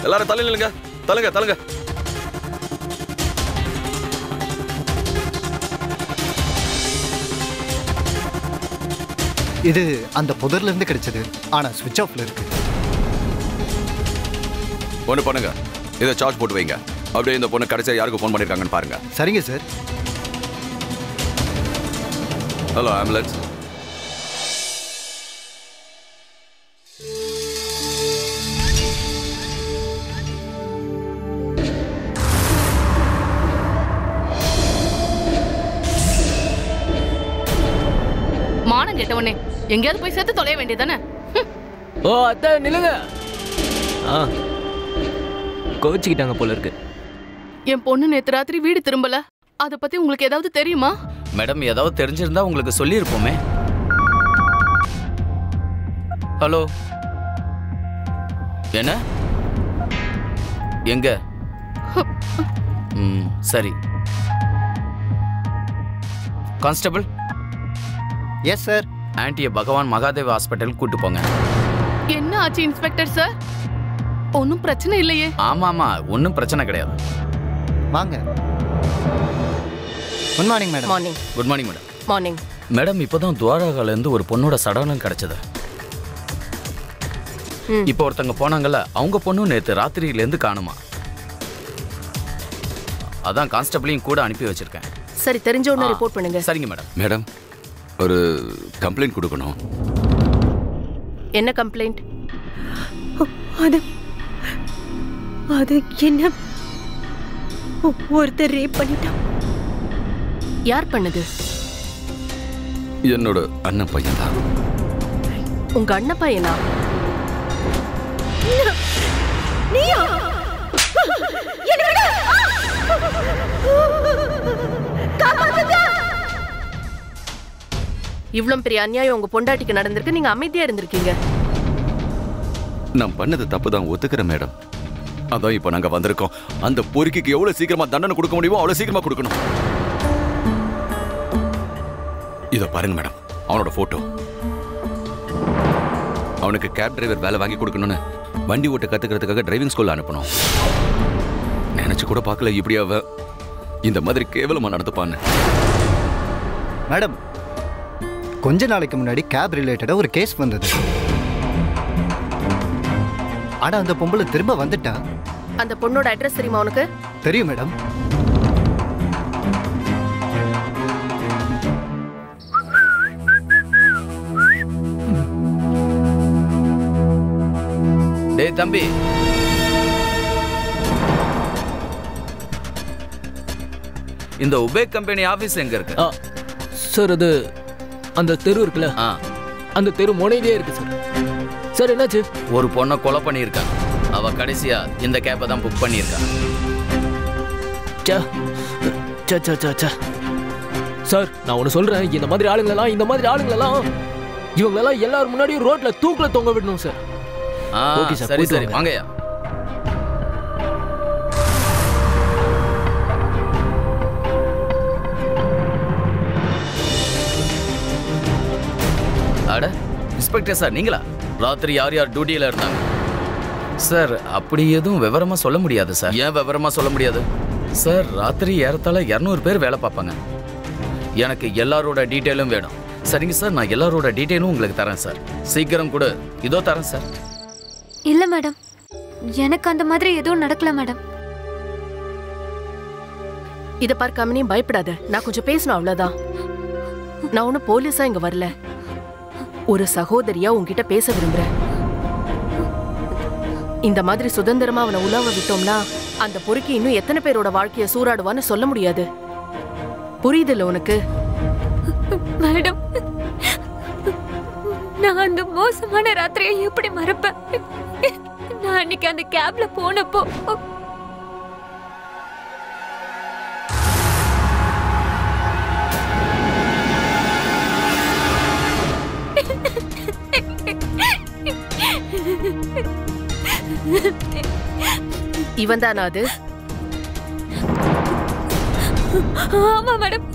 எல்லாரும் தலை நில்லுங்க. தலங்க தலங்க. இது அந்த புதர்ல இருந்து கிடைச்சது. ஆனா ஸ்விட்ச் ஆஃப்ல இருக்கு. ஒண்ணு பண்ணுங்க, இதை சார்ஜ் போட்டு வைங்க. அப்படியே இந்த பொண்ணு கடைசியா யாருக்கு ஃபோன் பண்ணிருக்காங்கன்னு பாருங்க. சரிங்க சார். Hello ambulance. கேட்டவனே, எங்கேயாவது போய் சேர்த்து தொலைய வேண்டியதானே? ஓ அத்தை நில்லுங்க. கோச்சிக்கிட்டாங்க போல இருக்கு. என் பொண்ணு நேத்து ராத்திரி வீடு திரும்பல. அத பத்தி உங்களுக்கு ஏதாவது தெரியுமா? மேடம், ஏதாவது தெரிஞ்சிருந்தா உங்களுக்கு சொல்லியிருப்போமே. ஹலோ, என்ன? எங்க? சரி. கான்ஸ்டபிள். Yes sir. ஆன்ட்டியை பகவான் மகாதேவ் ஹாஸ்பிட்டலுக்கு கூட்டு போங்க. என்ன ஆச்சு இன்ஸ்பெக்டர் சார்? ஒன்னும் பிரச்சனை இல்லையே? ஆமா, ஒன்றும் பிரச்சனை கிடையாது. வாங்க. Good morning madam. Morning. Good morning madam. Morning. Madam, இப்போதான் துவாரகாலேருந்து ஒரு பொண்ணோட சடலம் கிடைச்சது. இப்போ ஒருத்தங்க போனாங்கல்ல, அவங்க பொண்ணு நேற்று ராத்திரியிலேருந்து காணுமா. அதான் கான்ஸ்டபிளையும் கூட அனுப்பி வச்சிருக்கேன். சரி, தெரிஞ்ச உடனே ரிப்போர்ட் பண்ணுங்க. சரிங்க மேடம். மேடம், ஒரு கம்ப்ளைண்ட் கொடுக்கணும். என்ன கம்ப்ளைண்ட்? அது என்ன, ஒருத்தர் ரேப் பண்ணிட்டான். யார் பண்ணது? என்னோட அண்ணன் பையன் தான். உங்க அண்ணன் பையனா? நீயா? இவ்வளவு பெரிய அநியாயம் உங்க பொண்டாட்டிக்கு நடந்திருக்கு, நீங்க அமைதியா இருந்திருக்கீங்க. நான் பண்ணது தப்பு தான், ஒத்துக்கிறேன் மேடம். அதான் இப்ப நாங்க வந்திருக்கோம். அந்த பொறுக்கிக்கு எவ்வளவு சீக்கிரமா தண்டனை கொடுக்க முடியுமோ அவ்வளவு சீக்கிரமா கொடுக்கணும். இத பாருங்க மேடம், அவனோட போட்டோ. அவனுக்கு கேப் டிரைவர் வேலை வாங்கி கொடுக்கணும்னு வண்டி ஓட்ட கத்துக்கிறதுக்காக டிரைவிங் ஸ்கூல்ல அனுப்பணும். நினைச்சு கூட பார்க்கல இப்படி அவ இந்த மாதிரி கேவலமா நடந்துப்பான்னு. மேடம், கொஞ்ச நாளைக்கு முன்னாடி கேப் ரிலேட்டடா ஒரு கேஸ் வந்தது. ஆனா அந்த பொம்பளை திரும்ப வந்துட்டா. அந்த பொண்ணோட அட்ரஸ் தெரியுமா உனக்கு? தெரியும் மேடம். டேய் தம்பி, இந்த உபேக் கம்பெனி ஆபீஸ் எங்க இருக்கு? சார், அது அந்த தெரு இருக்குல்ல, அந்த தெரு முனையிலே இருக்கு சார். சார் என்னாச்சு? ஒரு பொண்ணை கொலை பண்ணியிருக்காங்க. அவ கடைசியா இந்த கேப்பை தான் புக் பண்ணியிருக்காங்க. சார், நான் ஒன்று சொல்றேன், இந்த மாதிரி ஆளுங்களெல்லாம் இவங்களெல்லாம் எல்லாரும் முன்னாடியும் ரோட்ல தூக்குல தொங்க விடணும் சார். ஓகே சார், சரி சரி, வாங்கயா. அட இன்ஸ்பெக்டர் சார், நீங்களா? ராத்திரி யார் யார் டியூட்டியில இருந்தாங்க? சார், அப்படி எதுவும் விவரமா சொல்ல முடியாது சார். ஏன் விவரமா சொல்ல முடியாது? சார், ராத்திரி ஏறத்தாழ 200 பேர் வேலை பார்ப்பாங்க. எனக்கு எல்லாரோட டீட்டெயிலும் வேணும். சரிங்க சார், நான் எல்லாரோட டீட்டெயிலும் உங்களுக்கு தரேன் சார். சீக்கிரம் கூட இதோ தரேன் சார். இல்ல மேடம், எனக்கு அந்த மாதிரி எதுவும் நடக்கல மேடம். இத பார் கமனி, பயப்படாத. நான் கொஞ்சம் பேசணும், அவ்வளவுதான். நான் ஒன்னும் போலீஸா இங்க வரல. ஒரு சகோதரியா உன்கிட்ட பேச விரும்புறேன். இந்த மாதிரி சுதந்திரமா அவனை உலாவ விட்டோம்னா அந்த பொறுக்கி இன்னும் எத்தனை பேரோட வாழ்க்கைய சூறாடுவான்னு சொல்ல முடியாது. புரியுதுல்ல உனக்கு? மேடம், நான் அந்த மோசமான ராத்திரியை எப்படி மறப்பேன்? நான் அன்னைக்கு அந்த கேப்ல போனப்போ இவன் தானா அது? ஆமா மேடம்,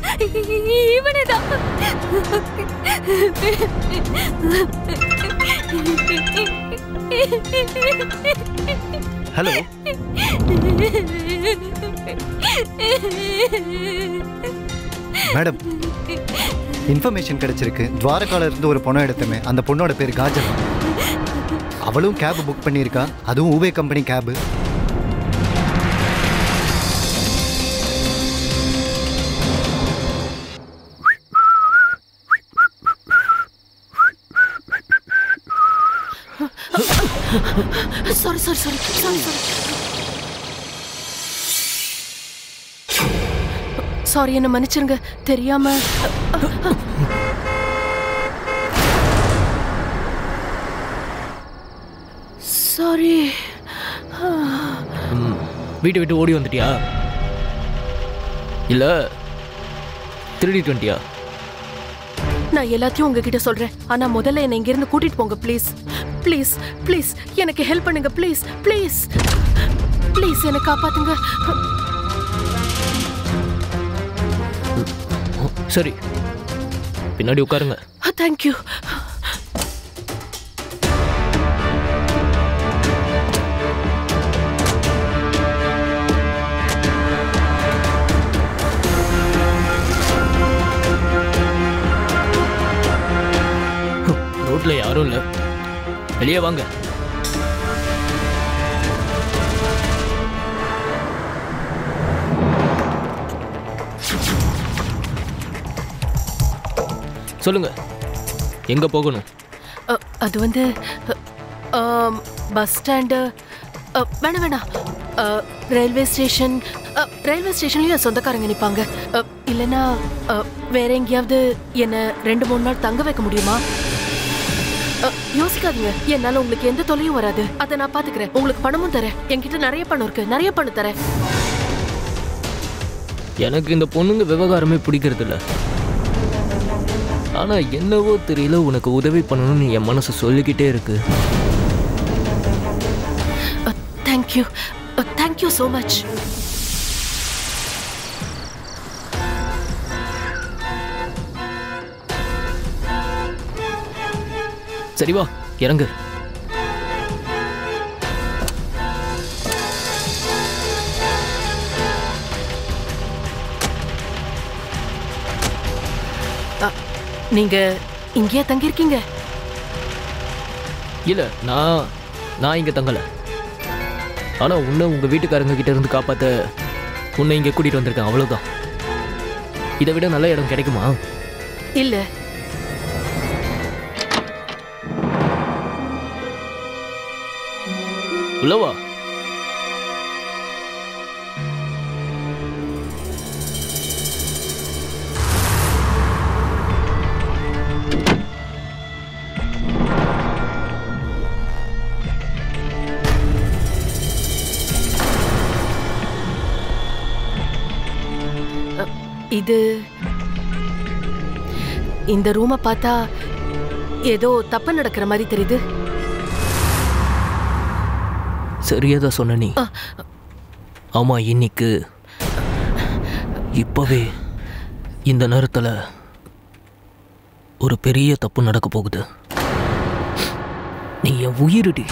இவனேதான். ஹலோ, மேடம், இன்ஃபர்மேஷன் கிடைச்சிருக்கு. துவாரகால இருந்து ஒரு பொண்ணை எடுத்தமே, அந்த பொண்ணோட பேர் காஜல். அவளும் கேப் புக் பண்ணியிருக்கா, அதுவும் ஊபே கம்பெனி கேபு. சாரி, என்ன மன்னிச்சிருங்க, தெரியாம. சாரி. வீட்டை விட்டு ஓடி வந்துட்டியா இல்ல திருடிட்டு வந்துட்டியா? நான் எல்லாத்தையும் உங்ககிட்ட சொல்றேன். ஆனா முதல்ல என்னை இங்க இருந்து கூட்டிட்டு போங்க ப்ளீஸ். ப்ளீஸ் ப்ளீஸ் எனக்கு ஹெல்ப் பண்ணுங்க ப்ளீஸ். ப்ளீஸ் ப்ளீஸ் என்னை காப்பாத்துங்க. சரி பின்னாடி உட்காருங்க. தேங்க்யூ. ரோட்ல யாரும் இல்ல, வெளியே வாங்க. சொல்லுங்க எங்க போகணும்? அது வந்து பஸ் ஸ்டாண்டு. வேணாம் ரயில்வே ஸ்டேஷன். ரயில்வே ஸ்டேஷன்லயும் சொந்தக்காரங்க நிற்பாங்க. இல்லைன்னா வேற எங்கேயாவது என்ன 2-3 நாள் தங்க வைக்க முடியுமா? யோசிக்காதீங்க, என்னால உங்களுக்கு எந்த தொல்லையும் வராது. அதை நான் பாத்துக்கிறேன். உங்களுக்கு பணமும் தரேன். என்கிட்ட நிறைய பணம் இருக்கு, நிறைய பணம் தரேன். எனக்கு இந்த பொண்ணுங்க விவகாரமே பிடிக்கிறது இல்ல. ஆனா என்னவோ தெரியல, உனக்கு உதவி பண்ணணும்னு என் மனசு சொல்லிக்கிட்டே இருக்கு. Thank you thank you so much. சரி வா இறங்கு. நீங்க இங்கேயே தங்கியிருக்கீங்க? இல்ல நான் இங்க தங்கல. ஆனா உன்னை உங்க வீட்டுக்காரங்க கிட்ட இருந்து காப்பாத்த உன்னை இங்க கூட்டிட்டு வந்திருக்கேன், அவ்வளவுதான். இதை விட நல்ல இடம் கிடைக்குமா? இல்ல. உள்ளவா? இந்த ரூமை பார்த்தா ஏதோ தப்பு நடக்கிற மாதிரி தெரியுது. சரியாதான் சொன்ன நீ. ஆமா, இன்னைக்கு இப்பவே இந்த நேரத்துல ஒரு பெரிய தப்பு நடக்க போகுது. நீ என் உயிரடி.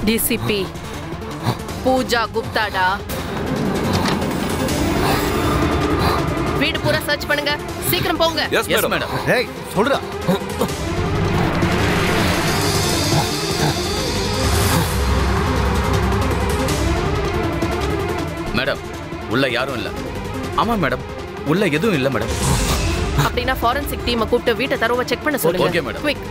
டிசிபி பூஜா குப்தாடா, வீடு பூரா சர்ச் பண்ணுங்க. சீக்கிரம் போங்க. Yes madam. ஏய் சொல்றா. மேடம் உள்ள யாரும் இல்ல. ஆமா மேடம், உள்ள எதுவும் இல்ல மேடம். அப்படின்னா ஃபாரன்சிக் டீமை கூப்பிட்டு வீட்டை தரவ செக் பண்ண சொல்லுங்க. Okay madam. குயிக்.